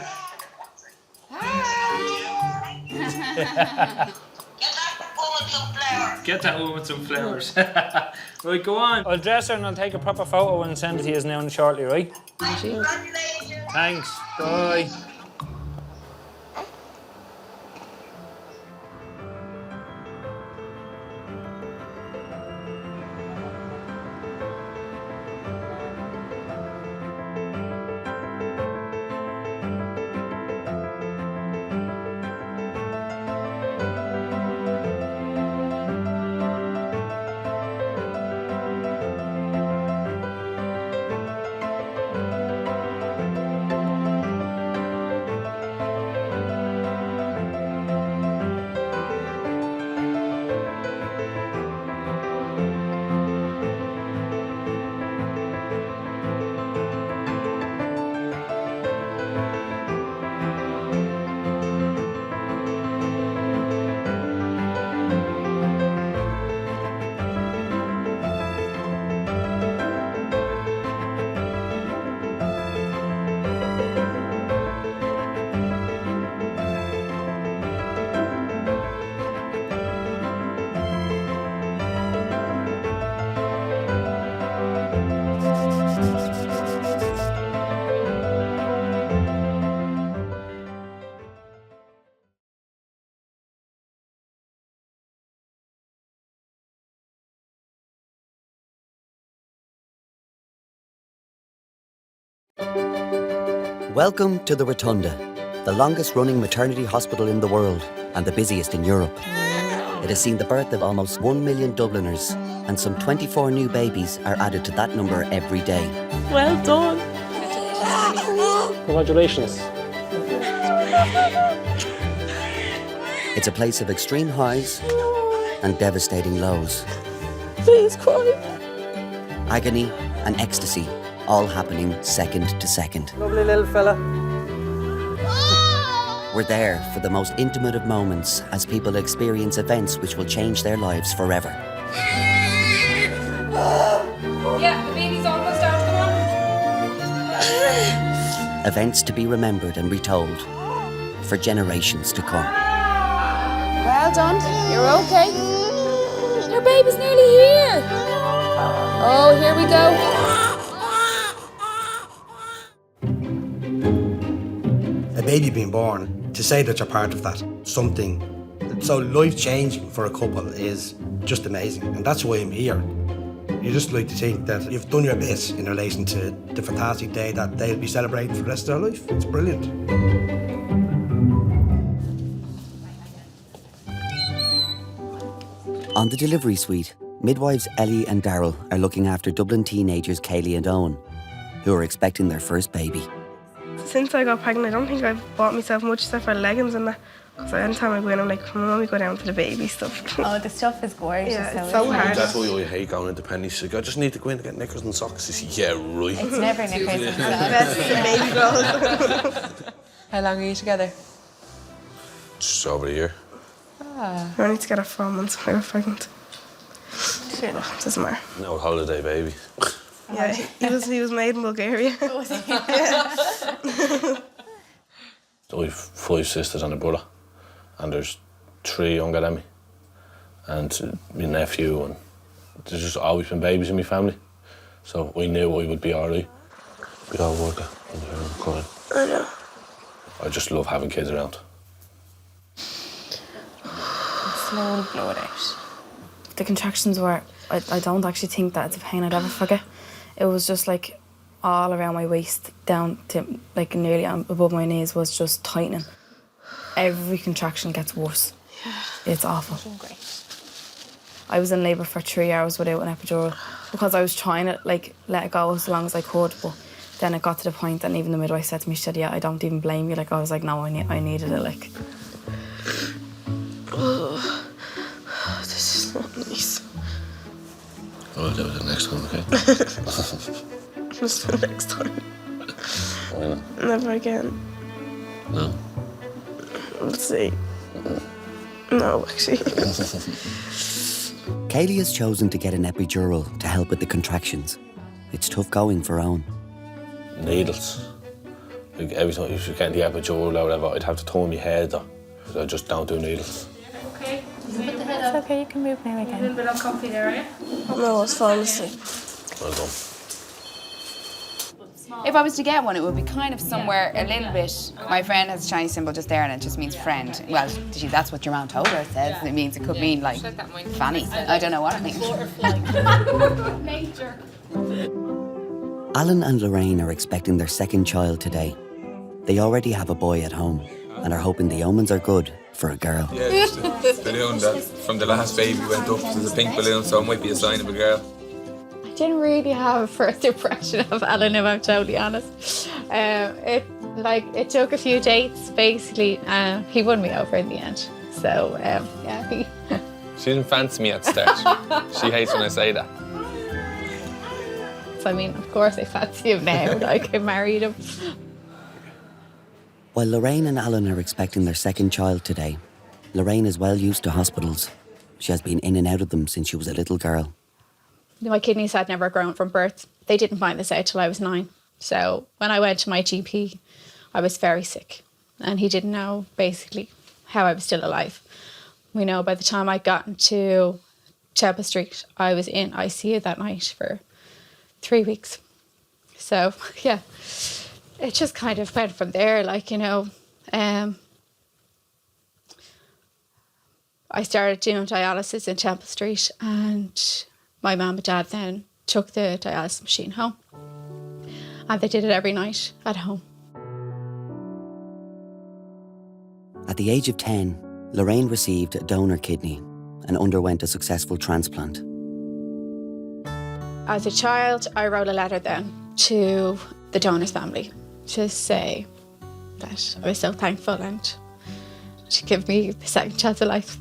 Get that woman some flowers. Right, go on. I'll dress her and I'll take a proper photo and send it to you now shortly, right? Thanks. Bye. Welcome to the Rotunda, the longest running maternity hospital in the world and the busiest in Europe. It has seen the birth of almost 1 million Dubliners, and some 24 new babies are added to that number every day. Well done. Congratulations. It's a place of extreme highs and devastating lows. Please cry. Agony and ecstasy, all happening second to second. Lovely little fella. We're there for the most intimate of moments as people experience events which will change their lives forever. Yeah, the baby's almost out. Come on. Events to be remembered and retold for generations to come. Well done. You're okay. Your baby's nearly here. Oh, here we go. A baby being born, to say that you're part of that, something So life changing for a couple is just amazing, and that's why I'm here. You just like to think that you've done your bit in relation to the fantastic day that they'll be celebrating for the rest of their life. It's brilliant. On the delivery suite, midwives Ellie and Daryl are looking after Dublin teenagers Kaylee and Owen, who are expecting their first baby. Since I got pregnant, I don't think I've bought myself much except for leggings and that. Because anytime I go in, I'm like, come on, Mummy, go down to the baby stuff. Oh, the stuff is gorgeous. Yeah, it's so hard. That's why I hate going into Penny. She's like, I just need to go in and get knickers and socks. I say, yeah, right. It's never knickers and socks. Best is the baby clothes. How long are you together? Just over a year. I only together 4 months when I got pregnant. Sure, no, doesn't matter. No holiday, baby. Yeah, he was made in Bulgaria. Yeah. I have 5 sisters and a brother, and there's 3 younger than me, and my nephew, and there's just always been babies in my family, so we knew I would be alright. We all work in here and crying. I know. I just love having kids around. Slowly blow it out. The contractions were, I don't actually think that it's a pain I'd ever forget. It was just like all around my waist down to like nearly above my knees was just tightening. Every contraction gets worse. Yeah. It's awful. I was in labour for 3 hours without an epidural because I was trying to like let it go as long as I could, but then it got to the point and even the midwife said to me, she said, yeah, I don't even blame you. Like I was like, no, I needed it, like. Oh, this is not nice. I'll do it next time, okay? Just the next time. Why not? Never again. No? Let's see. No, actually. Kaylee has chosen to get an epidural to help with the contractions. It's tough going for Owen. Needles. Like every time you should get the epidural or whatever, I'd have to turn my head up. So I just don't do needles. Okay. It's okay, you can move now again. A little bit of coffee there, are you? No, it's falling asleep. Well done. If I was to get one, it would be kind of somewhere a little bit. My friend has a Chinese symbol just there, and it just means friend. Well, that's what your mum told her. It says it means it could mean like fanny. I don't know what it means. Alan and Lorraine are expecting their second child today. They already have a boy at home and are hoping the omens are good for a girl. Yeah, the balloon that from the last baby went up. There's a pink balloon, so it might be a sign of a girl. I didn't really have a first impression of Alan, if I'm totally honest. It took a few dates, basically. He won me over in the end. So, yeah. She didn't fancy me at the start. She hates when I say that. So, I mean, of course I fancy him now, like I married him. While Lorraine and Alan are expecting their second child today, Lorraine is well used to hospitals. She has been in and out of them since she was a little girl. My kidneys had never grown from birth. They didn't find this out till I was 9. So when I went to my GP, I was very sick. And he didn't know, basically, how I was still alive. We know by the time I got into Temple Street, I was in ICU that night for 3 weeks. So, yeah, it just kind of went from there, like, you know. I started doing dialysis in Temple Street, and my mum and dad then took the dialysis machine home. And they did it every night at home. At the age of 10, Lorraine received a donor kidney and underwent a successful transplant. As a child, I wrote a letter then to the donor's family to say that I was so thankful and to give me the second chance of life.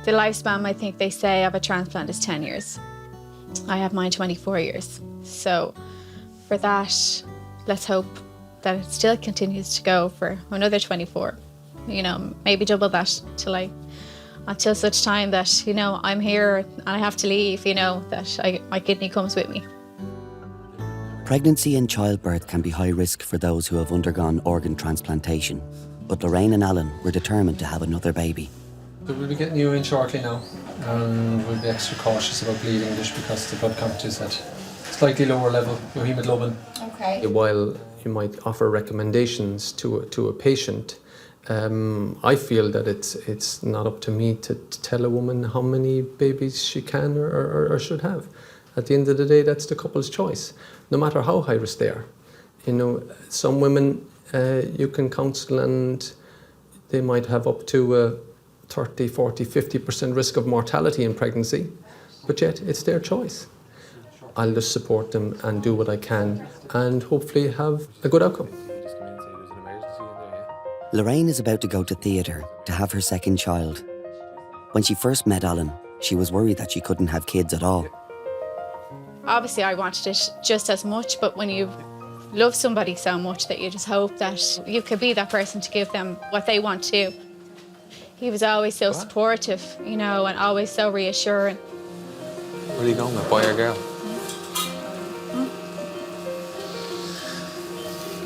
The lifespan, I think they say, of a transplant is 10 years. I have mine 24 years. So for that, let's hope that it still continues to go for another 24. You know, maybe double that until such time that, you know, I'm here and I have to leave, you know, that my kidney comes with me. Pregnancy and childbirth can be high risk for those who have undergone organ transplantation, but Lorraine and Alan were determined to have another baby. So we'll be getting you in shortly now, and we'll be extra cautious about bleeding just because the blood count is at slightly lower level, your hemoglobin. Okay. While you might offer recommendations to a patient, I feel that it's not up to me to tell a woman how many babies she can or should have. At the end of the day, that's the couple's choice, no matter how high risk they are. You know, some women you can counsel and they might have up to 30, 40, 50% risk of mortality in pregnancy, but yet it's their choice. I'll just support them and do what I can and hopefully have a good outcome. Lorraine is about to go to theatre to have her second child. When she first met Alan, she was worried that she couldn't have kids at all. Obviously, I wanted it just as much, but when you love somebody so much that you just hope that you could be that person to give them what they want too. He was always so supportive, you know, and always so reassuring. Where are you going with, boy or girl?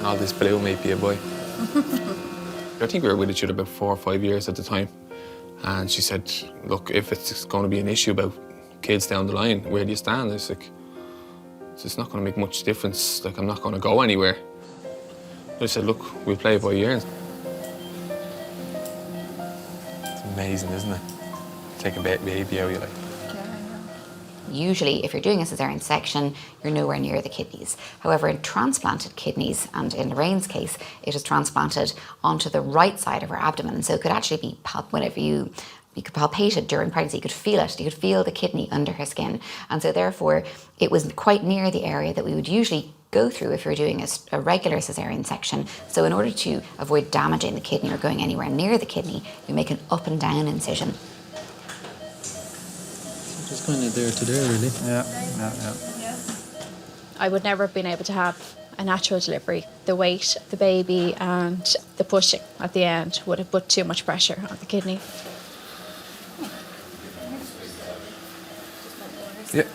All this blue may be a boy. I think we were with each other about 4 or 5 years at the time. And she said, look, if it's going to be an issue about kids down the line, where do you stand? I was like, it's not going to make much difference. Like, I'm not going to go anywhere. I said, look, we'll play it by ear. It's amazing, isn't it? Take a baby out, you like. Usually, if you're doing a caesarean section, you're nowhere near the kidneys. However, in transplanted kidneys, and in Lorraine's case, it is transplanted onto the right side of her abdomen. So it could actually be whenever you could palpate it during pregnancy, you could feel it. You could feel the kidney under her skin. And so therefore, it was quite near the area that we would usually go through if you're doing a regular caesarean section. So in order to avoid damaging the kidney or going anywhere near the kidney, you make an up and down incision. Just kind of there to there, really. Yeah. I would never have been able to have a natural delivery. The weight, the baby, and the pushing at the end would have put too much pressure on the kidney. Yeah.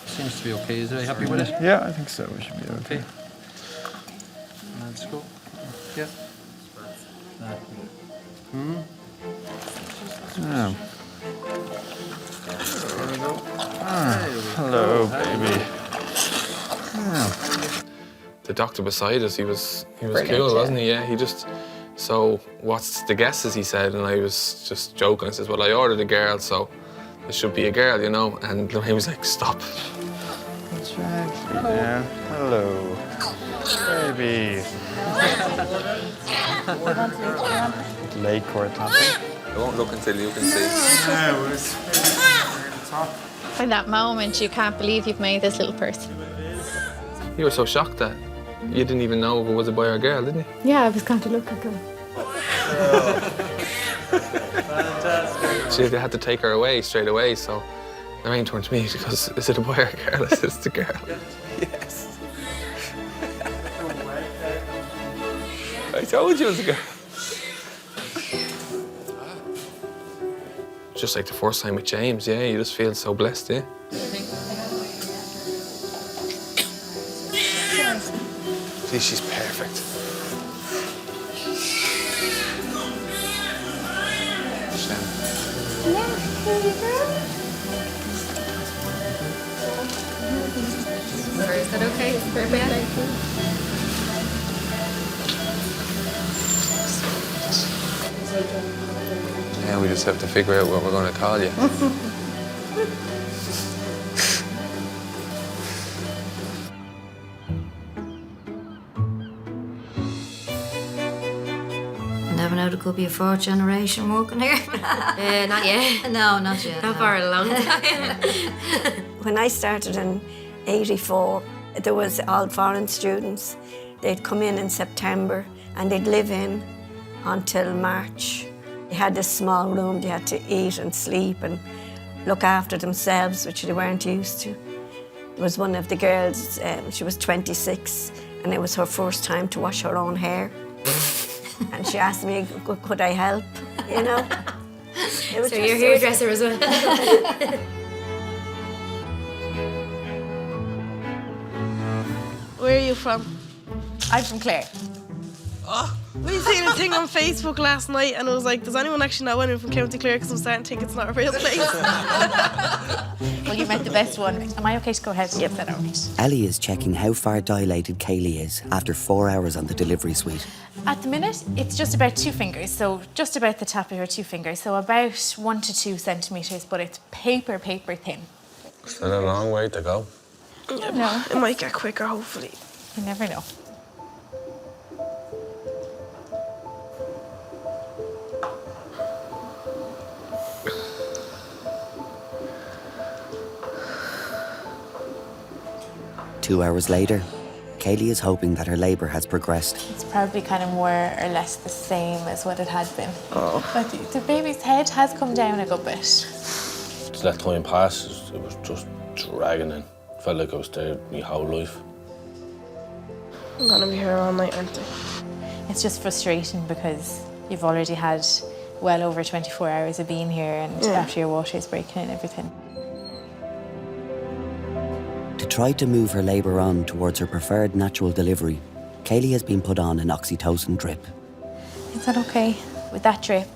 Seems to be okay. Is it? Are you happy with it? Yeah, I think so. We should be okay. Let's go. Yeah. Yeah. There we go. Hello, baby. Yeah. The doctor beside us, he was Brilliant, cool, yeah. wasn't he? Yeah, he just, so what's the guesses, he said, and I was just joking. I says, well, I ordered a girl, so it should be a girl, you know? And he was like, stop. That's right. Yeah. Hello. Baby. Leg cord tapping. I won't look until you can see. In that moment, you can't believe you've made this little person. You were so shocked that you didn't even know if it was a boy or a girl, didn't you? Yeah, I was kind of looking good. So they had to take her away straight away, so Lorraine turned to me, she goes, is it a boy or a girl? I said, it's a girl. Yes. I told you it was a girl. Just like the first time with James, yeah, you just feel so blessed, yeah? See, she's perfect. Is that okay? Perfect. Yeah, we just have to figure out what we're going to call you. Never know, there could be a fourth generation working here. Not yet. No, not yet. Not for a long time. When I started in '84, there was all foreign students. They'd come in September and they'd live in until March. They had this small room, they had to eat and sleep and look after themselves, which they weren't used to. There was one of the girls, she was 26, and it was her first time to wash her own hair. And she asked me, could I help, you know? It was So you're a hairdresser as well. Where are you from? I'm from Clare. Oh, We seen a thing on Facebook last night and I was like, does anyone actually know anyone from County Clare? Because I'm starting to think it's not a real place. Well, you met the best one. Am I okay to go ahead? Yep, that out. Ellie is checking how far dilated Kaylee is after 4 hours on the delivery suite. At the minute, it's just about 2 fingers, so just about the top of your 2 fingers, so about 1 to 2 centimetres, but it's paper thin. Still a long way to go. No. It might get quicker, hopefully. You never know. Two hours later, Kaylee is hoping that her labour has progressed. It's probably kind of more or less the same as what it had been. Oh. But the baby's head has come down a good bit. To let time pass, it was just dragging in. Felt like I was there my whole life. I'm gonna be here all night, aren't I? It's just frustrating because you've already had well over 24 hours of being here and after your water is breaking and everything. To try to move her labour on towards her preferred natural delivery, Kaylee has been put on an oxytocin drip. Is that okay? With that drip,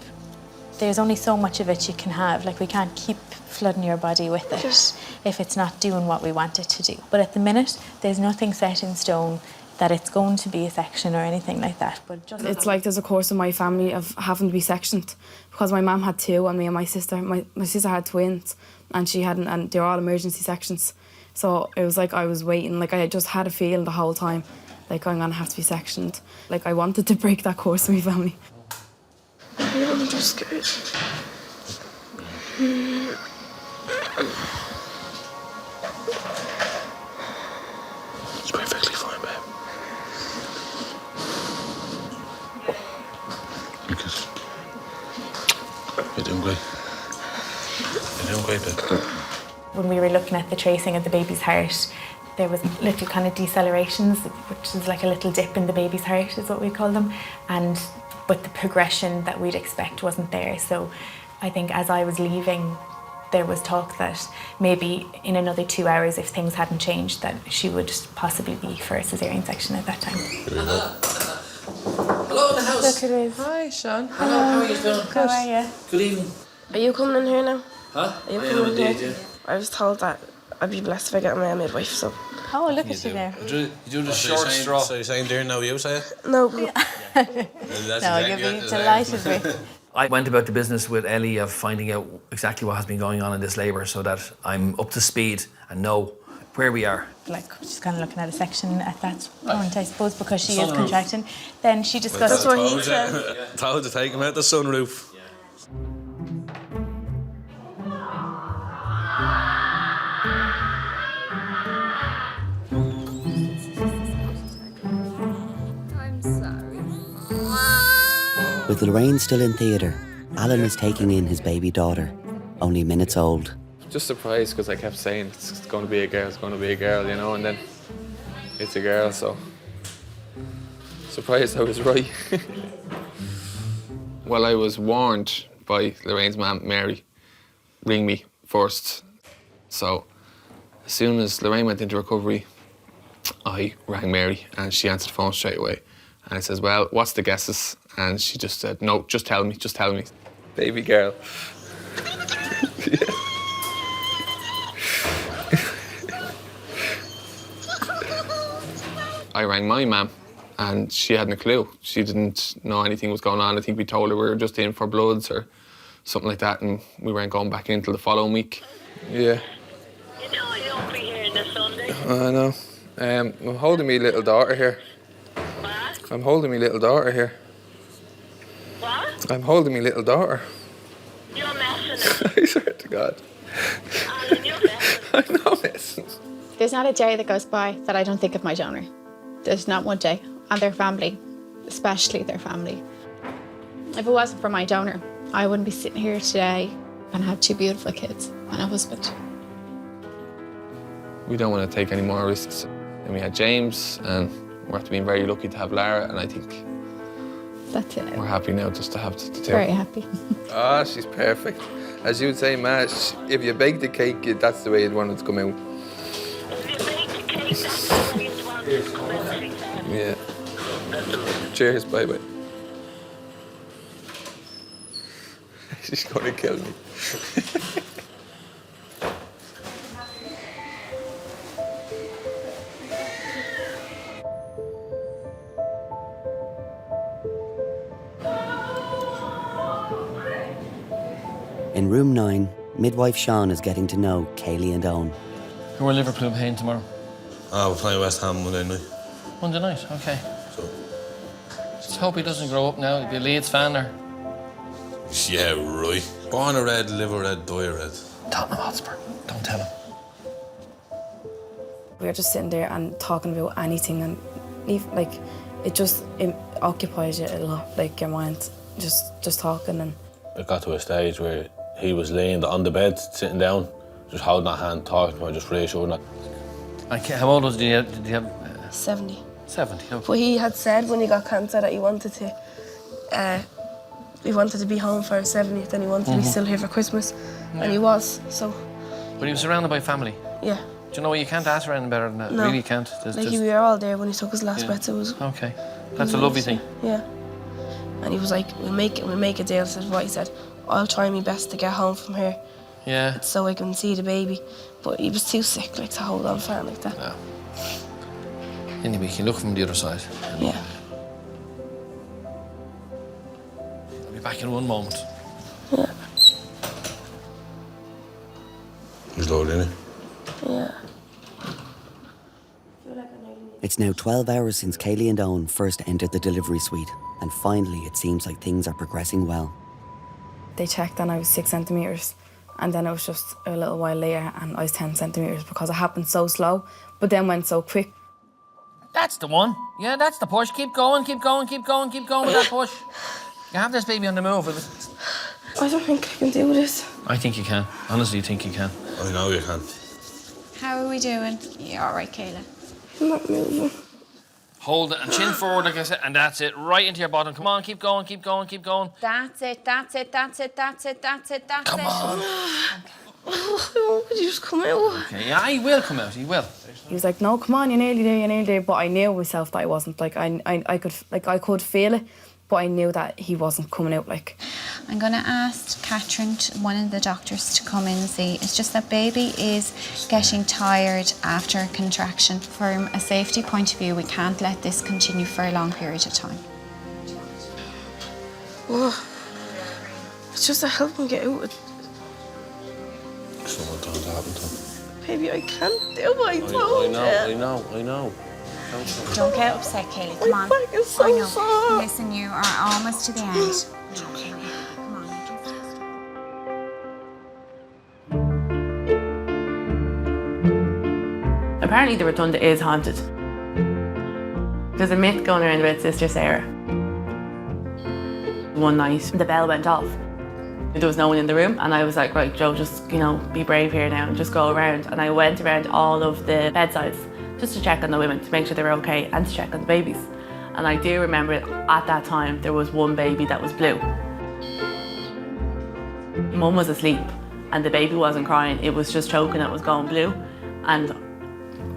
there's only so much of it you can have. Like, we can't keep flooding your body with it if it's not doing what we want it to do. But at the minute, there's nothing set in stone that it's going to be a section or anything like that. But just It's like there's a course in my family of having to be sectioned because my mum had 2 and me and my sister. My sister had twins and she hadn't, and they're all emergency sections. So it was like I was waiting, like I just had a feeling the whole time, like I'm gonna have to be sectioned. Like I wanted to break that course in my family. I'm just scared. It's perfectly fine, babe. Because you're doing great. You're doing great, babe. when we were looking at the tracing of the baby's heart, there was little kind of decelerations, which is like a little dip in the baby's heart, is what we call them. But the progression that we'd expect wasn't there. So I think as I was leaving, there was talk that maybe in another 2 hours, if things hadn't changed, that she would possibly be for a cesarean section at that time. Hello in the house. Look, it is. Hi, Sean. Hello. How are you doing? How are you? Good evening. Are you coming in here now? Huh? Are you I coming am in here? indeed, yeah. I was told that I'd be blessed if I get my midwife, so... Oh, look at you there. You do the short straw. So you're saying there now, you say? No. No, you'll be delighted with. I went about the business with Ellie of finding out exactly what has been going on in this labour so that I'm up to speed and know where we are. Like, she's kind of looking at a section at that point, I suppose, because she is Sunroof. contracting. Then she discussed... That's what he said. Told to take him out the sunroof. I'm sorry. With Lorraine still in theatre, Alan is taking in his baby daughter, only minutes old. Just surprised because I kept saying it's going to be a girl, it's going to be a girl, you know, and then it's a girl, so surprised I was right. Well, I was warned by Lorraine's mum, Mary, ring me first. So as soon as Lorraine went into recovery, I rang Mary and she answered the phone straight away. And I says, well, what's the guesses? And she just said, no, just tell me. Baby girl. I rang my mum and she hadn't a clue. She didn't know anything was going on. I think we told her we were just in for bloods or something like that, and we weren't going back in until the following week. Yeah. You know you won't be here this Sunday. I know. I'm holding my little daughter here. What? I'm holding my little daughter here. What? I'm holding my little daughter. You're messing it. I swear to God. Alan, you're messing. I'm not messing. There's not a day that goes by that I don't think of my donor. There's not one day. And their family, especially their family. If it wasn't for my donor, I wouldn't be sitting here today and have 2 beautiful kids and a husband. We don't want to take any more risks. And we had James, and we're after being very lucky to have Lara, and I think that's it. We're happy now just to have the 2. Very happy. Ah, she's perfect. As you would say, Ma, if you bake the cake, that's the way you'd want it to come out. Yeah. Cheers, bye-bye. She's gonna kill me. In room 9, midwife Sean is getting to know Kaylee and Owen. Who are Liverpool playing tomorrow? We're playing West Ham Monday night. Monday night, okay. Just hope he doesn't grow up now. He'll be a Leeds fan or... Yeah, right. Born a red, live a red, die a red. Tottenham Hotspur. Don't tell him. We were just sitting there and talking about anything, and even, like, it occupies you a lot, like your mind, just talking. And It got to a stage where he was laying on the bed, sitting down, just holding that hand, talking to her, just reassuring her. How old was he? Did he have... 70. 70, okay. But he had said when he got cancer that he wanted to be home for his 70th, and he wanted to be still here for Christmas, and he was, so... But he was surrounded by family. Yeah. Do you know what? You can't ask for anything better than that. No. Really, you can't. We were all there when he took his last breath, so it was... Okay. That's a lovely thing. Yeah. And he was like, we'll make a deal. Said what he said, I'll try my best to get home from here. Yeah. So I can see the baby. But he was too sick, like, to hold on for it like that. Yeah. Anyway, you can look from the other side. Yeah. I'll be back in one moment. Yeah. He's loaded, isn't he? Yeah. It's now 12 hours since Kaylee and Owen first entered the delivery suite, and finally it seems like things are progressing well. They checked and I was 6 centimetres, and then it was just a little while later and I was 10 centimetres because it happened so slow, but then went so quick. That's the one. Yeah, that's the push. Keep going, keep going, keep going, keep going with that push. You have this baby on the move. I don't think I can do this. I think you can. Honestly, I think you can. I know you can. How are we doing? You all right, Kayla? I'm not moving. Hold it and chin forward, like I said, and that's it. Right into your bottom. Come on, keep going, keep going, keep going. That's it, that's it, that's it, that's it, that's it, that's it. Come on. Would you just come out? Okay, yeah, he will come out, he will. He was like, no, come on, you're nearly there, you're nearly there. But I knew myself that I wasn't. Like, I could feel it, but I knew that he wasn't coming out, like. I'm going to ask Catherine, one of the doctors, to come in and see. It's just that baby is getting tired after contraction. From a safety point of view, we can't let this continue for a long period of time. Oh, it's just to help him get out. Someone told to happen to him. Baby, I can't do it. I know. Don't get upset, Kaylee. Come on. My back is so sore. Listen, you are almost to the end. Okay. Come on. Apparently the Rotunda is haunted. There's a myth going around about Sister Sarah. One night, the bell went off. There was no one in the room, and I was like, right, Joe, just, be brave here now and just go around. And I went around all of the bedsides just to check on the women, to make sure they were okay, and to check on the babies. And I do remember at that time, there was one baby that was blue. Mum was asleep, and the baby wasn't crying, it was just choking that was going blue. And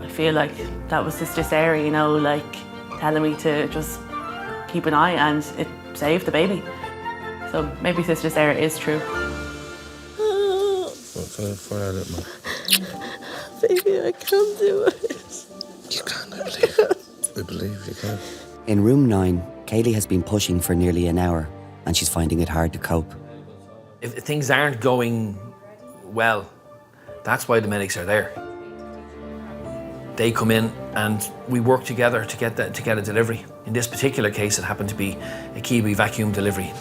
I feel like that was Sister Sarah, telling me to just keep an eye, and it saved the baby. So maybe Sister Sarah is true. For that little man. Baby, I can't do it. You can, I believe. I believe you can. In room 9, Kaylee has been pushing for nearly an hour, and she's finding it hard to cope. If things aren't going well, that's why the medics are there. They come in and we work together to get a delivery. In this particular case, it happened to be a Kiwi vacuum delivery.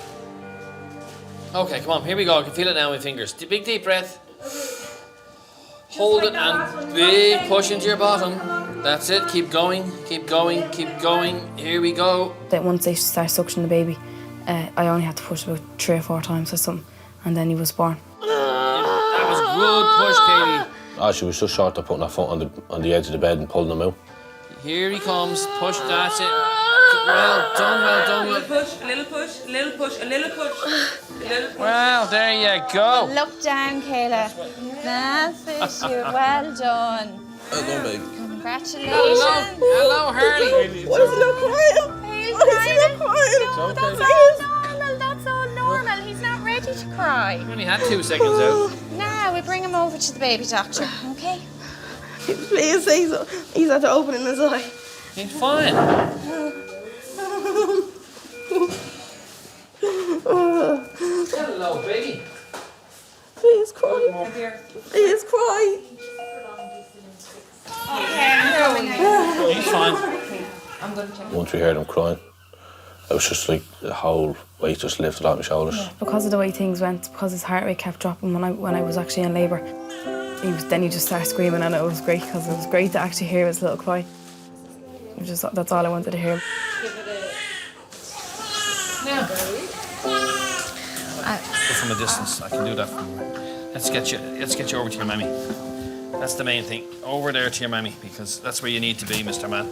Okay, come on, here we go. I can feel it now in my fingers. Big deep breath. Hold it and big push into your bottom. That's it. Keep going, keep going, keep going. Here we go. That once they start suctioning the baby, I only had to push about 3 or 4 times or something, and then he was born. That was good push, Katie. She was just short of putting her foot on the edge of the bed and pulling them out. Here he comes. Push, that's it. Well done, well done. A little push, a little push, a little push, a little push, a little push. Well, there you go. Look down, Kayla. That's it, you. Well done. Well done, babe. Congratulations. Hello, Harley. Why is he not crying? He's Why is he not crying? No, that's all normal. That's all normal. He's not ready to cry. You only had 2 seconds out. Now we bring him over to the baby doctor, okay? Please, he's had to open his eye. He's fine. Hello, baby. Please cry. Please cry. He's fine. Once we heard him crying, it was just like the whole weight just lifted off my shoulders. Because of the way things went, because his heart rate kept dropping when I was actually in labour, he just started screaming, and it was great because it was great to actually hear his little cry. That's all I wanted to hear. Now. Go from a distance. I can do that from here. Let's get you over to your mammy. That's the main thing. Over there to your mammy, because that's where you need to be, Mr. Man.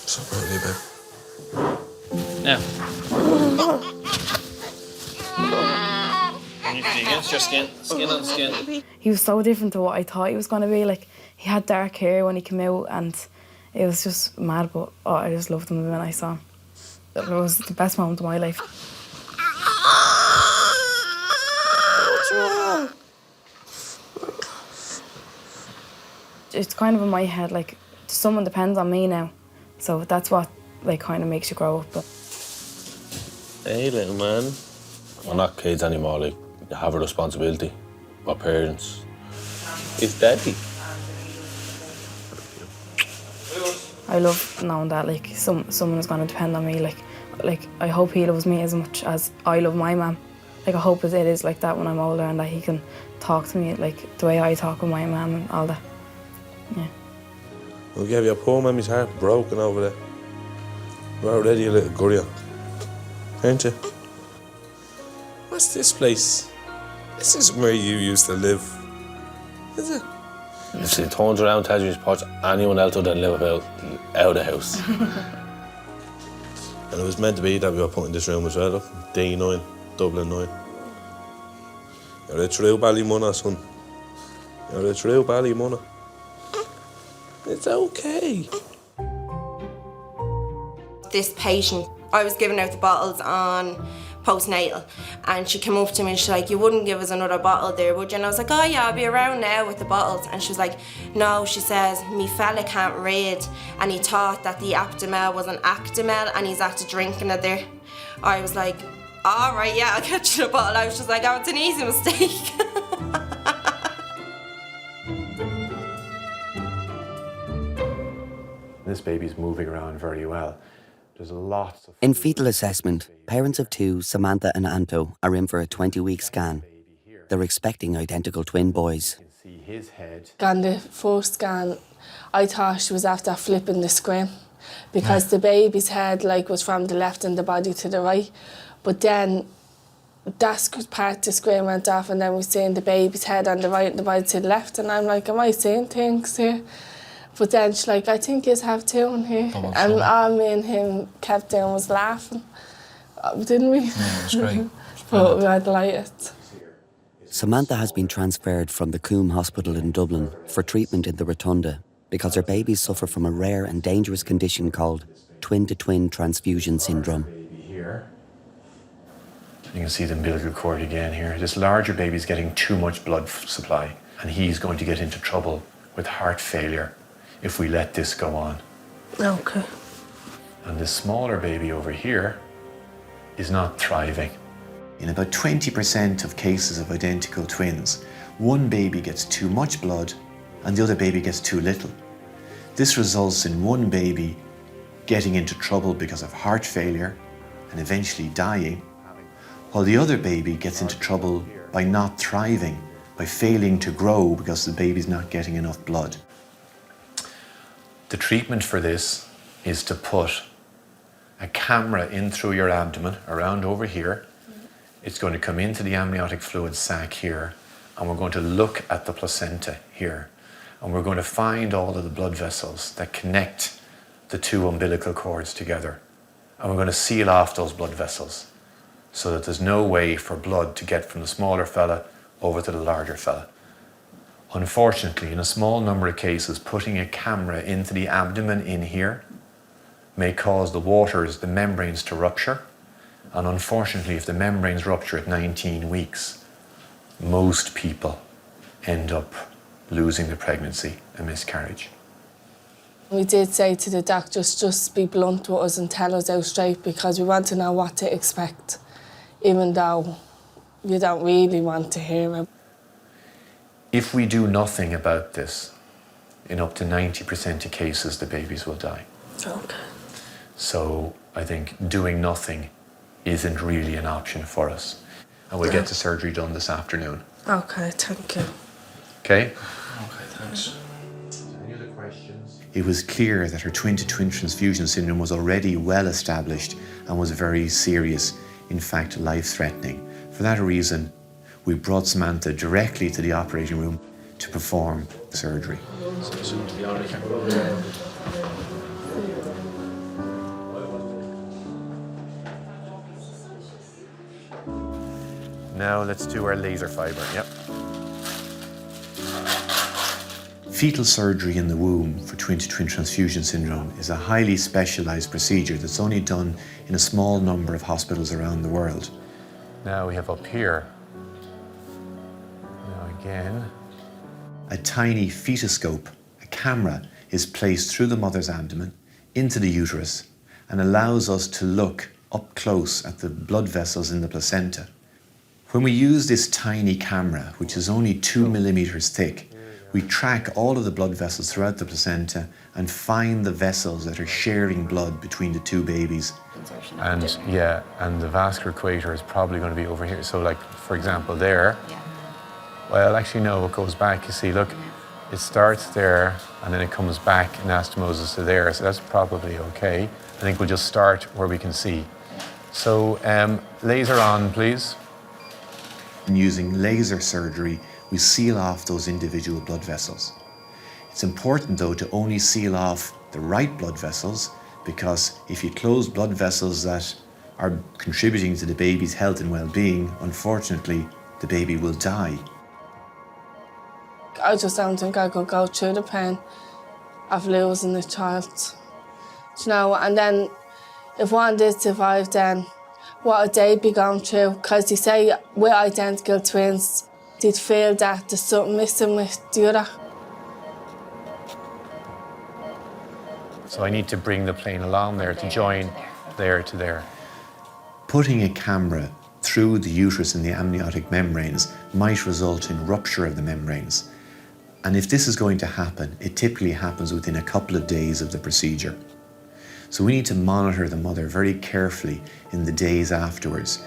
Something early, babe. Now. Against your skin on skin. He was so different to what I thought he was going to be. Like, he had dark hair when he came out, and it was just mad, but I just loved him when I saw him. It was the best moment of my life. What's wrong? It's kind of in my head, like, someone depends on me now. So that's what, like, kind of makes you grow up. But Hey, little man. We're not kids anymore, like, you have a responsibility. We're parents. It's daddy. I love knowing that, like, someone is going to depend on me. Like, I hope he loves me as much as I love my mum. Like, I hope it is like that when I'm older, and that he can talk to me like the way I talk with my mum and all that. Yeah. Well, you have your poor mummy's heart broken over there. You're already a little gurrier, aren't you? What's this place? This isn't where you used to live, is it? If she turns around and tells you she puts anyone else other than Liverpool out of the house. And it was meant to be that we were put in this room as well, look. D9, Dublin 9. You're a true Ballymunna, son. You're a true Ballymunna. It's okay. This patient, I was giving out the bottles on postnatal, and she came up to me and she's like, "You wouldn't give us another bottle there, would you?" And I was like, "Oh yeah, I'll be around now with the bottles." And she was like, "No," she says, "me fella can't read, and he thought that the Aptamel was an Actimel, and he's after drinking it there." I was like, "All right, yeah, I'll get you the bottle." I was just like, "Oh, it's an easy mistake." This baby's moving around very well. There's lots of... In fetal assessment, parents of 2, Samantha and Anto, are in for a 20-week scan. They're expecting identical twin boys. See his head. On the first scan, I thought she was after flipping the screen because the baby's head was from the left and the body to the right. But then that part of the screen went off, and then we seen the baby's head on the right and the body to the left, and I'm like, am I seeing things here? But then she's like, "I think you have 2 in here." And all me and him kept doing was laughing, didn't we? Yeah, it was great. But we were delighted. Samantha has been transferred from the Coombe Hospital in Dublin for treatment in the Rotunda because her babies suffer from a rare and dangerous condition called twin-to-twin transfusion syndrome. Here. You can see the umbilical cord again here. This larger baby's getting too much blood supply, and he's going to get into trouble with heart failure if we let this go on. Okay. And this smaller baby over here is not thriving. In about 20% of cases of identical twins, one baby gets too much blood and the other baby gets too little. This results in one baby getting into trouble because of heart failure and eventually dying, while the other baby gets into trouble by not thriving, by failing to grow because the baby's not getting enough blood. The treatment for this is to put a camera in through your abdomen, around over here. It's going to come into the amniotic fluid sac here, and we're going to look at the placenta here, and we're going to find all of the blood vessels that connect the 2 umbilical cords together, and we're going to seal off those blood vessels so that there's no way for blood to get from the smaller fella over to the larger fella. Unfortunately, in a small number of cases, putting a camera into the abdomen in here may cause the waters, the membranes to rupture, And unfortunately, if the membranes rupture at 19 weeks, most people end up losing the pregnancy, a miscarriage. We did say to the doctors, just be blunt with us and tell us out straight, because we want to know what to expect, even though you don't really want to hear it. If we do nothing about this, in up to 90% of cases, the babies will die. Okay. So I think doing nothing isn't really an option for us. And we'll get the surgery done this afternoon. Okay, thank you. Okay? Okay, thanks. Any other questions? It was clear that her twin-to-twin transfusion syndrome was already well established and was very serious, in fact, life-threatening. For that reason, we brought Samantha directly to the operating room to perform the surgery. Now let's do our laser fibre, yep. Fetal surgery in the womb for twin-to-twin transfusion syndrome is a highly specialised procedure that's only done in a small number of hospitals around the world. Now we have up here, now again, a tiny fetoscope, a camera, is placed through the mother's abdomen into the uterus and allows us to look up close at the blood vessels in the placenta. When we use this tiny camera, which is only 2 millimeters thick, we track all of the blood vessels throughout the placenta and find the vessels that are sharing blood between the two babies. And yeah, and the vascular equator is probably going to be over here. So like, for example, there, well, actually no, it goes back, you see, look, it starts there and then it comes back in anastomosis to there, so that's probably okay. I think we'll just start where we can see. So laser on, please. And using laser surgery, we seal off those individual blood vessels. It's important though to only seal off the right blood vessels, because if you close blood vessels that are contributing to the baby's health and well-being, unfortunately, the baby will die. I just don't think I could go through the pain of losing a child. You know, and then if one did survive, then what would they be going through? Because they say with identical twins, they'd feel that there's something missing with the other. So I need to bring the plane along there to join there to there. Putting a camera through the uterus and the amniotic membranes might result in rupture of the membranes. And if this is going to happen, it typically happens within a couple of days of the procedure. So we need to monitor the mother very carefully in the days afterwards.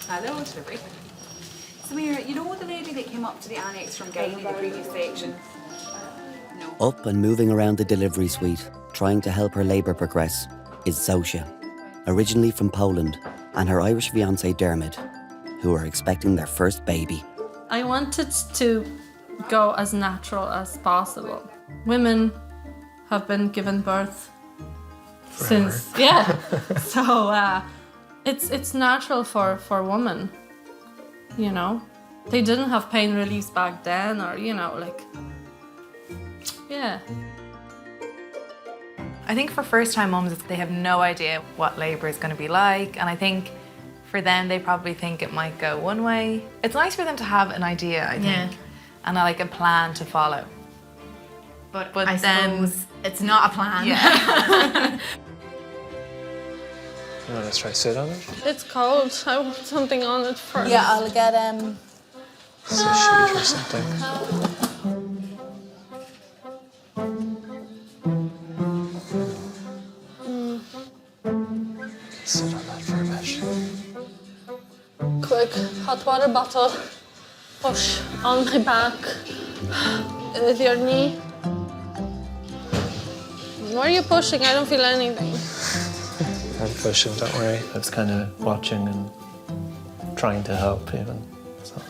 Hello, delivery. Samira, you know the lady that came up to the annex from Jade in the previous section? No. Up and moving around the delivery suite, trying to help her labour progress, is Zosia, originally from Poland, and her Irish fiancé Dermot, who are expecting their first baby. I wanted to go as natural as possible. Women have been given birth since, yeah. So it's natural for women, you know. They didn't have pain reliefs back then, or you know, like, yeah. I think for first-time mums, they have no idea what labour is going to be like, and I think for them, they probably think it might go one way. It's nice for them to have an idea, I think, and like a plan to follow. But I then suppose it's not a plan. Yeah. Let's try sit on it. It's cold. I want something on it first. Yeah, I'll get So should we try something? Sit on that for a bit. Quick, hot water bottle. Push on my back with your knee. Why are you pushing? I don't feel anything. I'm pushing, don't worry. I was kind of watching and trying to help even. So.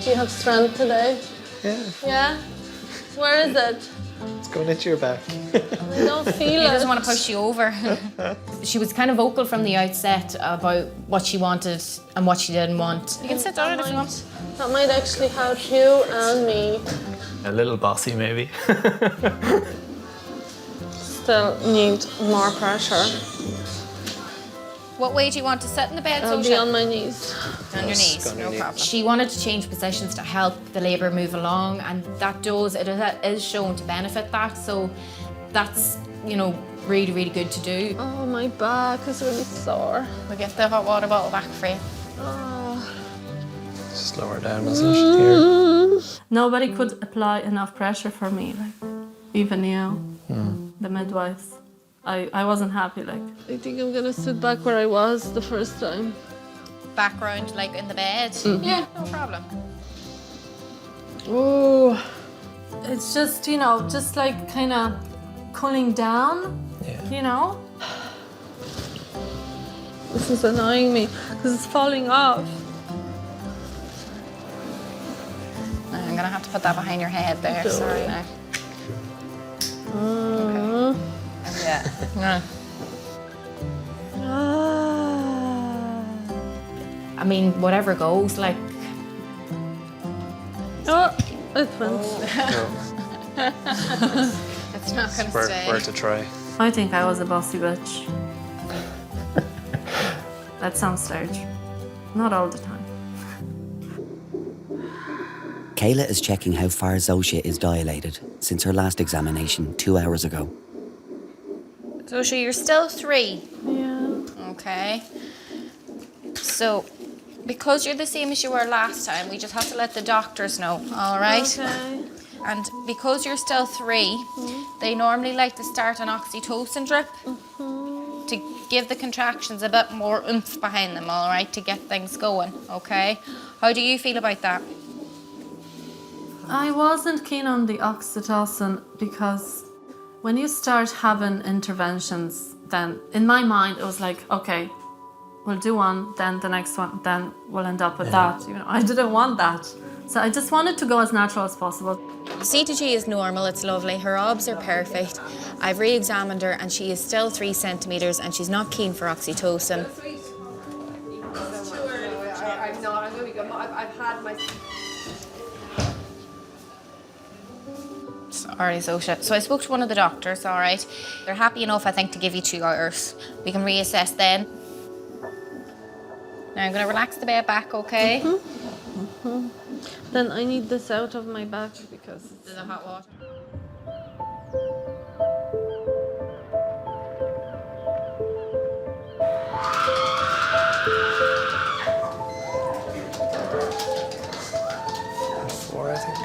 Do you have strength today? Yeah. Yeah? Where is it? It's going into your back. I don't feel He it. doesn't want to push you over. She was kind of vocal from the outset about what she wanted and what she didn't want. You can sit down if you want. That might actually help you and me. A little bossy, maybe. Still need more pressure. What way do you want to sit in the bed, I'll be Zosia? on my knees. On your Yes, knees, on your no knees. problem. She wanted to change positions to help the labour move along, and it is shown to benefit that. So that's, really, really good to do. Oh, my back is really sore. We'll get the hot water bottle back for you. Just lower down, isn't it? Here. Nobody could apply enough pressure for me, even you, the midwives. I wasn't happy, I think I'm gonna sit back where I was the first time. Background, in the bed? Yeah, no problem. Oh, it's just, kind of cooling down, This is annoying me because it's falling off. I'm gonna have to put that behind your head there. Don't Sorry. worry. Now. Okay. Yeah. No. I mean, whatever goes, Oh, it went. It's not gonna stay. Worth a try. I think I was a bossy bitch. At some stage. Not all the time. Kayla is checking how far Zosia is dilated since her last examination 2 hours ago. Zosia, you're still 3. Yeah. Okay. So, because you're the same as you were last time, we just have to let the doctors know, all right? Okay. And because you're still 3, they normally like to start an oxytocin drip to give the contractions a bit more oomph behind them, all right, to get things going, okay? How do you feel about that? I wasn't keen on the oxytocin because when you start having interventions, then in my mind it was like, okay, we'll do one, then the next one, then we'll end up with that. I didn't want that. So I just wanted to go as natural as possible. C2G is normal, it's lovely. Her obs are perfect. I've re-examined her and she is still 3 centimetres and she's not keen for oxytocin. I'm not. I'm going to be good. I've had my... Sorry, Zosia. So I spoke to one of the doctors, all right? They're happy enough, I think, to give you 2 hours. We can reassess then. Now I'm going to relax the bed back, okay? Then I need this out of my back because There's a hot water.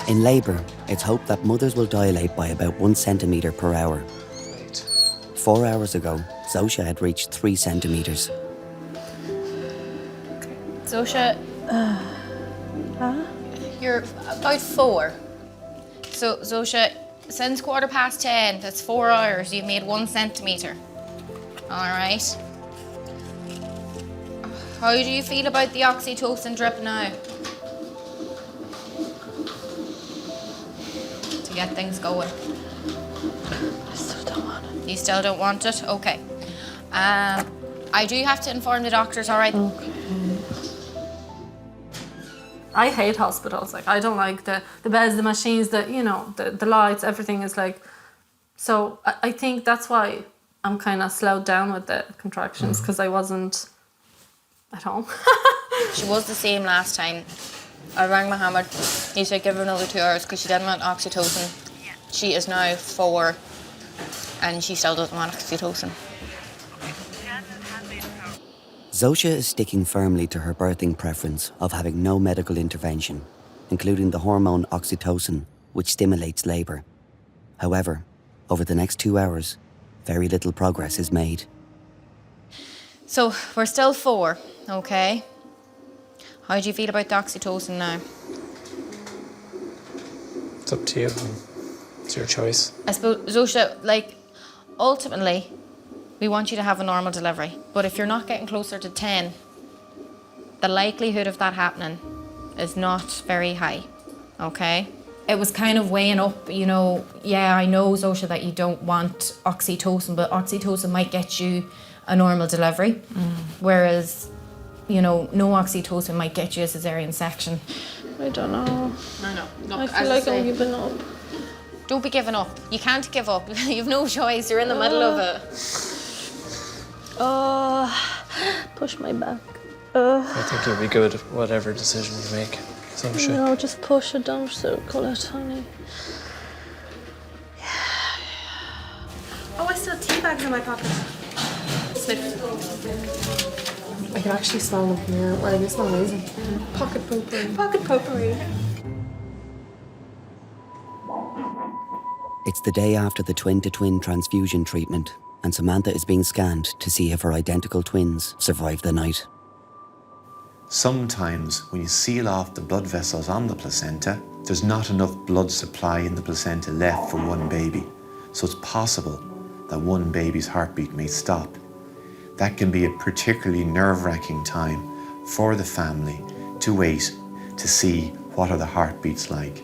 In labour, it's hoped that mothers will dilate by about 1 centimetre per hour. 4 hours ago, Zosia had reached 3 centimetres. Zosia, you're about 4. So, Zosia, since 10:15, that's 4 hours, you've made 1 centimetre. All right. How do you feel about the oxytocin drip now? To get things going. I still don't want it. You still don't want it? Okay. I do have to inform the doctors, all right? Okay. I hate hospitals. I don't like the beds, the machines, the lights, everything is So I think that's why I'm kind of slowed down with the contractions because I wasn't at home. She was the same last time. I rang Mohammed. He said give her another 2 hours because she didn't want oxytocin. She is now 4 and she still doesn't want oxytocin. Zosia is sticking firmly to her birthing preference of having no medical intervention, including the hormone oxytocin, which stimulates labour. However, over the next 2 hours, very little progress is made. So we're still 4, okay? How do you feel about the oxytocin now? It's up to you. It's your choice. I suppose, Zosia, ultimately, we want you to have a normal delivery. But if you're not getting closer to 10, the likelihood of that happening is not very high, okay? it was kind of weighing up, you know, yeah, I know, Zosia, that you don't want oxytocin, but oxytocin might get you a normal delivery, whereas, you know, no oxytocin might get you a cesarean section. I don't know. I know. Look, I feel like I'm giving up. Don't be giving up. You can't give up. You've no choice. You're in the middle of it. Push my back. I think you'll be good at whatever decision you make. Zosia. No, just push it, don't circle it, honey. Oh, I still have tea bags in my pocket. Sniff. I can actually smell them from here. Like, they smell amazing. Pocket potpourri. Pocket potpourri. It's the day after the twin-to-twin transfusion treatment, and Samantha is being scanned to see if her identical twins survive the night. Sometimes when you seal off the blood vessels on the placenta, there's not enough blood supply in the placenta left for one baby. So it's possible that one baby's heartbeat may stop. That can be a particularly nerve-wracking time for the family to wait to see what are the heartbeats like.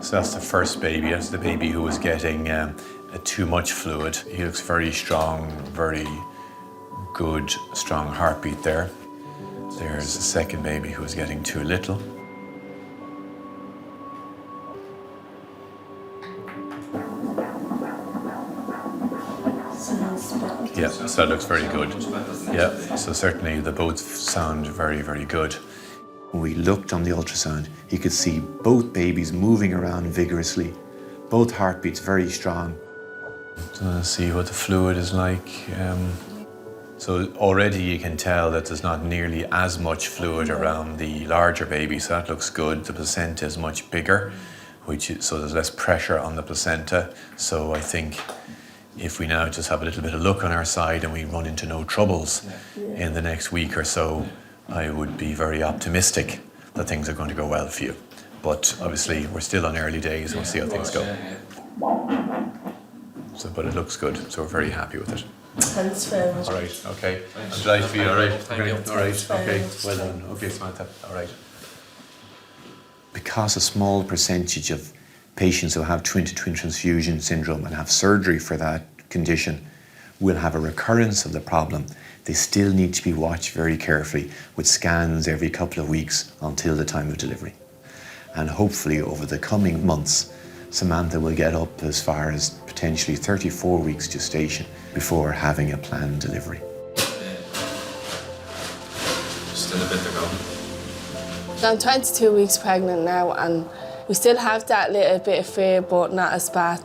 So that's the first baby. That's the baby who was getting too much fluid. He looks very strong, very good, strong heartbeat there. There's the second baby who was getting too little. Yeah, so that looks very good. Yeah, so certainly they both sound very, very good. When we looked on the ultrasound, you could see both babies moving around vigorously, both heartbeats very strong. So let's see what the fluid is like. So already you can tell that there's not nearly as much fluid around the larger baby, so that looks good. The placenta is much bigger, so there's less pressure on the placenta. So I think if we now just have a little bit of luck on our side and we run into no troubles in the next week or so, I would be very optimistic that things are going to go well for you. But obviously we're still on early days, we'll see how things go. So, but it looks good, so we're very happy with it. Thanks very much. All right, okay. I'm delighted for you, all right? Thank you. All right, okay, well done. Okay, Samantha, all right. Because a small percentage of patients who have twin-to-twin transfusion syndrome and have surgery for that condition will have a recurrence of the problem, they still need to be watched very carefully with scans every couple of weeks until the time of delivery. And hopefully over the coming months, Samantha will get up as far as potentially 34 weeks gestation before having a planned delivery. Still a bit to go. I'm 22 weeks pregnant now, and we still have that little bit of fear, but not as bad.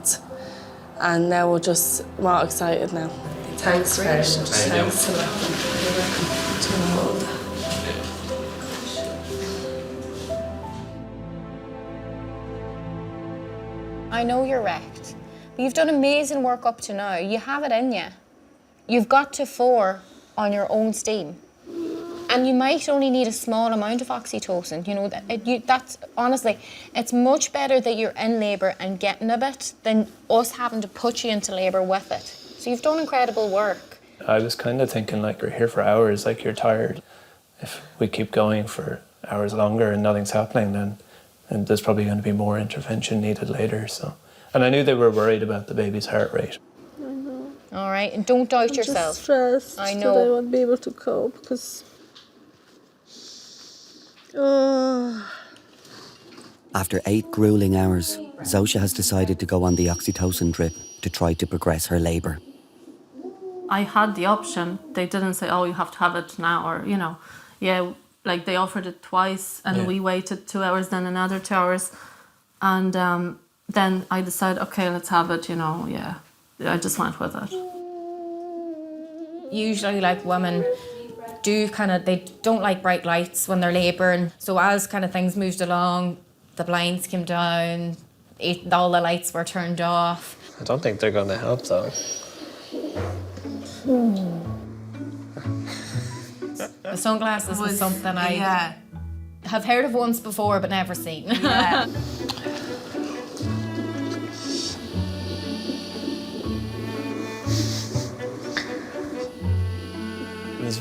And now we're just more excited now. Thanks very much. Thanks a lot. I know you're wrecked, but you've done amazing work up to now. You have it in you. You've got to 4 on your own steam. And you might only need a small amount of oxytocin. You know, that's honestly, it's much better that you're in labour and getting a bit than us having to put you into labour with it. So you've done incredible work. I was kind of thinking, like, we're here for hours, like, you're tired. If we keep going for hours longer and nothing's happening, then there's probably going to be more intervention needed later. So, and I knew they were worried about the baby's heart rate. I know. All right, and don't doubt I'm yourself. Just stressed I that know. I won't be able to cope because. After 8 grueling hours, Zosia has decided to go on the oxytocin drip to try to progress her labour. I had the option. They didn't say, oh, you have to have it now, or, you know, yeah, like they offered it twice and we waited 2 hours, then another 2 hours. And then I decided, okay, let's have it, you know, yeah. I just went with it. Usually, like, women do they don't like bright lights when they're labouring. So as kind of things moved along, the blinds came down, all the lights were turned off. I don't think they're going to help, though. The sunglasses was something I have heard of once before but never seen. Yeah.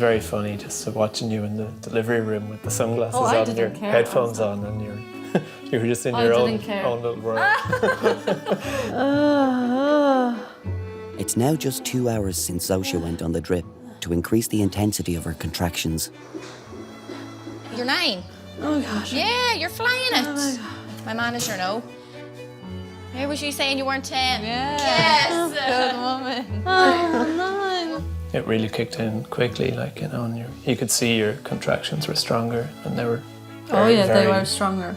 very funny just watching you in the delivery room with the sunglasses Oh, I on and your didn't care. headphones on, and you were just in I your didn't care. own little world. It's now just 2 hours since Zosia went on the drip to increase the intensity of her contractions. You're 9. Oh gosh. Yeah, you're flying it. My manager, no. Where was you saying you weren't 10? Yeah. Yes. Good woman. Oh, 9. It really kicked in quickly, like, you know, and you could see your contractions were stronger, and they were Oh very, yeah, they very- were stronger.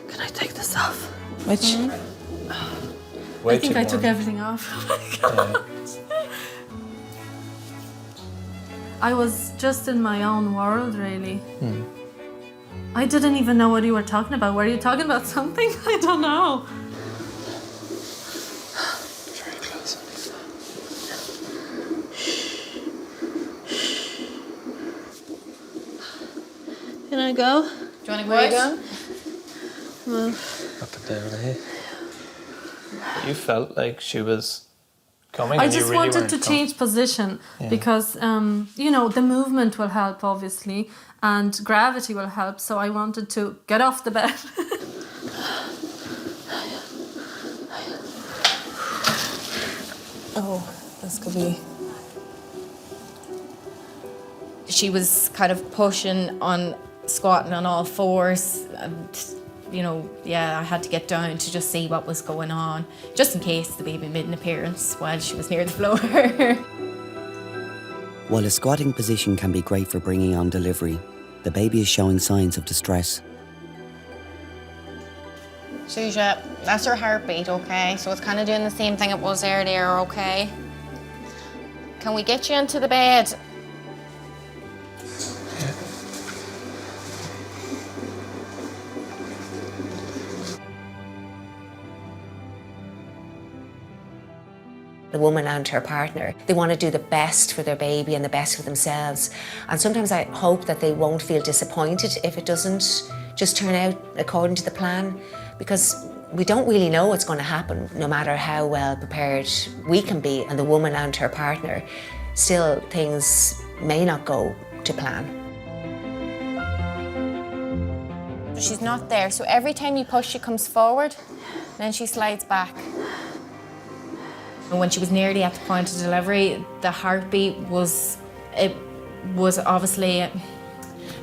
Can I take this off? Which? Way I think too I took warm. everything off. Yeah. I was just in my own world, really. I didn't even know what you were talking about. Were you talking about something? I don't know. Very close. Can I go? Do you want to go Where out? Up and down, eh? You felt like she was coming. I and you just really wanted weren't to coming. change position Yeah. because, you know, the movement will help, obviously, and gravity will help. So I wanted to get off the bed. Oh, this could be. She was kind of pushing on, squatting on all fours, and you know, yeah, I had to get down to just see what was going on, just in case the baby made an appearance while she was near the floor. While a squatting position can be great for bringing on delivery, the baby is showing signs of distress. Zosia, that's her heartbeat, okay? So it's kind of doing the same thing it was earlier, okay? Can we get you into the bed? The woman and her partner, they want to do the best for their baby and the best for themselves. And sometimes I hope that they won't feel disappointed if it doesn't just turn out according to the plan, because we don't really know what's going to happen, no matter how well prepared we can be, and the woman and her partner, still things may not go to plan. She's not there, so every time you push, she comes forward, then she slides back. And when she was nearly at the point of delivery, the heartbeat was obviously,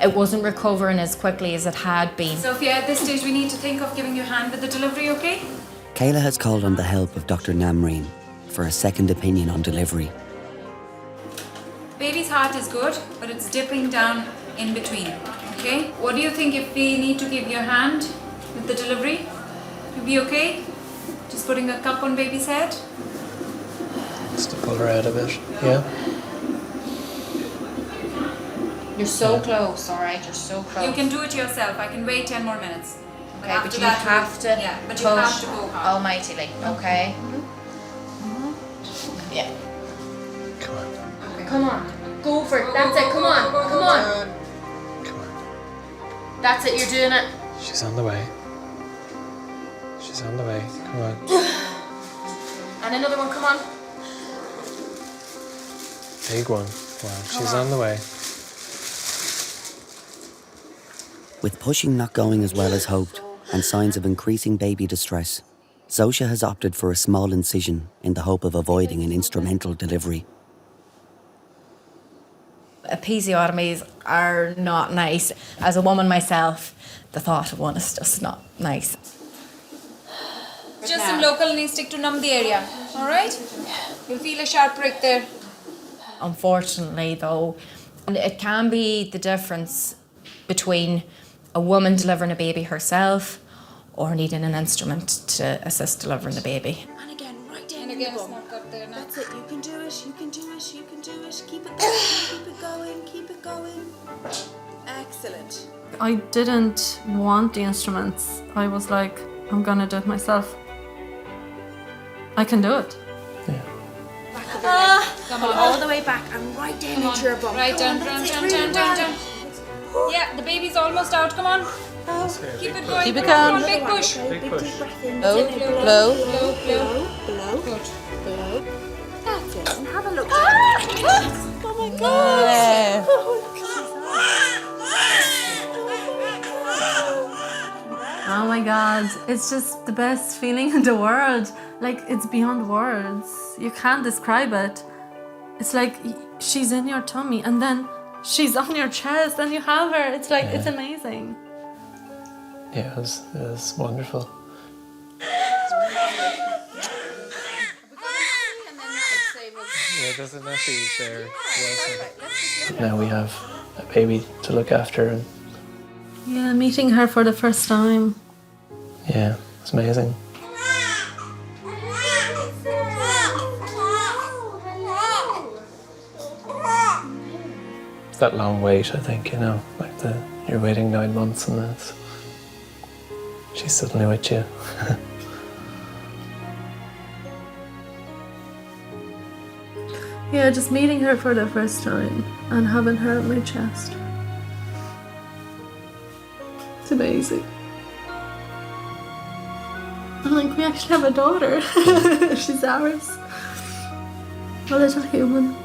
it wasn't recovering as quickly as it had been. Sophia, at this stage we need to think of giving you a hand with the delivery, okay? Kayla has called on the help of Dr. Namreen for a second opinion on delivery. Baby's heart is good, but it's dipping down in between, okay? What do you think if we need to give you a hand with the delivery? You'll be okay? Just putting a cup on baby's head? Just to pull her out a bit, yeah. You're so close, all right? You're so close. You can do it yourself. I can wait 10 more minutes. Okay, after but you that, have to yeah, but you push have to go hard. almightily, okay? Yeah. Come on. Go for it. That's it. Come on. Come on. That's it. You're doing it. She's on the way. She's on the way. Come on. And another one. Come on. Big one. Wow, she's on the way. With pushing not going as well as hoped and signs of increasing baby distress, Zosia has opted for a small incision in the hope of avoiding an instrumental delivery. Episiotomies are not nice. As a woman myself, the thought of one is just not nice. Just some local anesthetic to numb the area, all right? You'll feel a sharp prick there. Unfortunately, though, it can be the difference between a woman delivering a baby herself or needing an instrument to assist delivering the baby. And again, right down. And again, it's not got there now. That's it. You can do it. You can do it. You can do it. Keep it going. Keep it going. Keep it going. Excellent. I didn't want the instruments. I was like, I'm gonna do it myself. I can do it. Come on. All the way back and right down into your bum. Right down, down. Yeah, the baby's almost out. Come on. Keep it going. Keep it Come on, going. big push. Big push. Blow, blow, Blow. blow, blow. That's it. And have a look. Oh my God. Oh my God, it's just the best feeling in the world. Like, it's beyond words. You can't describe it. It's like she's in your tummy and then she's on your chest and you have her. It's like, it's amazing. Yeah, it was wonderful. Yeah, there's a message there. Now we have a baby to look after, and Yeah, meeting her for the first time. yeah, it's amazing. It's that long wait, I think, you know, like you're waiting 9 months and then she's suddenly with you. Yeah, just meeting her for the first time and having her on my chest. It's amazing. I'm like, we actually have a daughter. She's ours. A little human.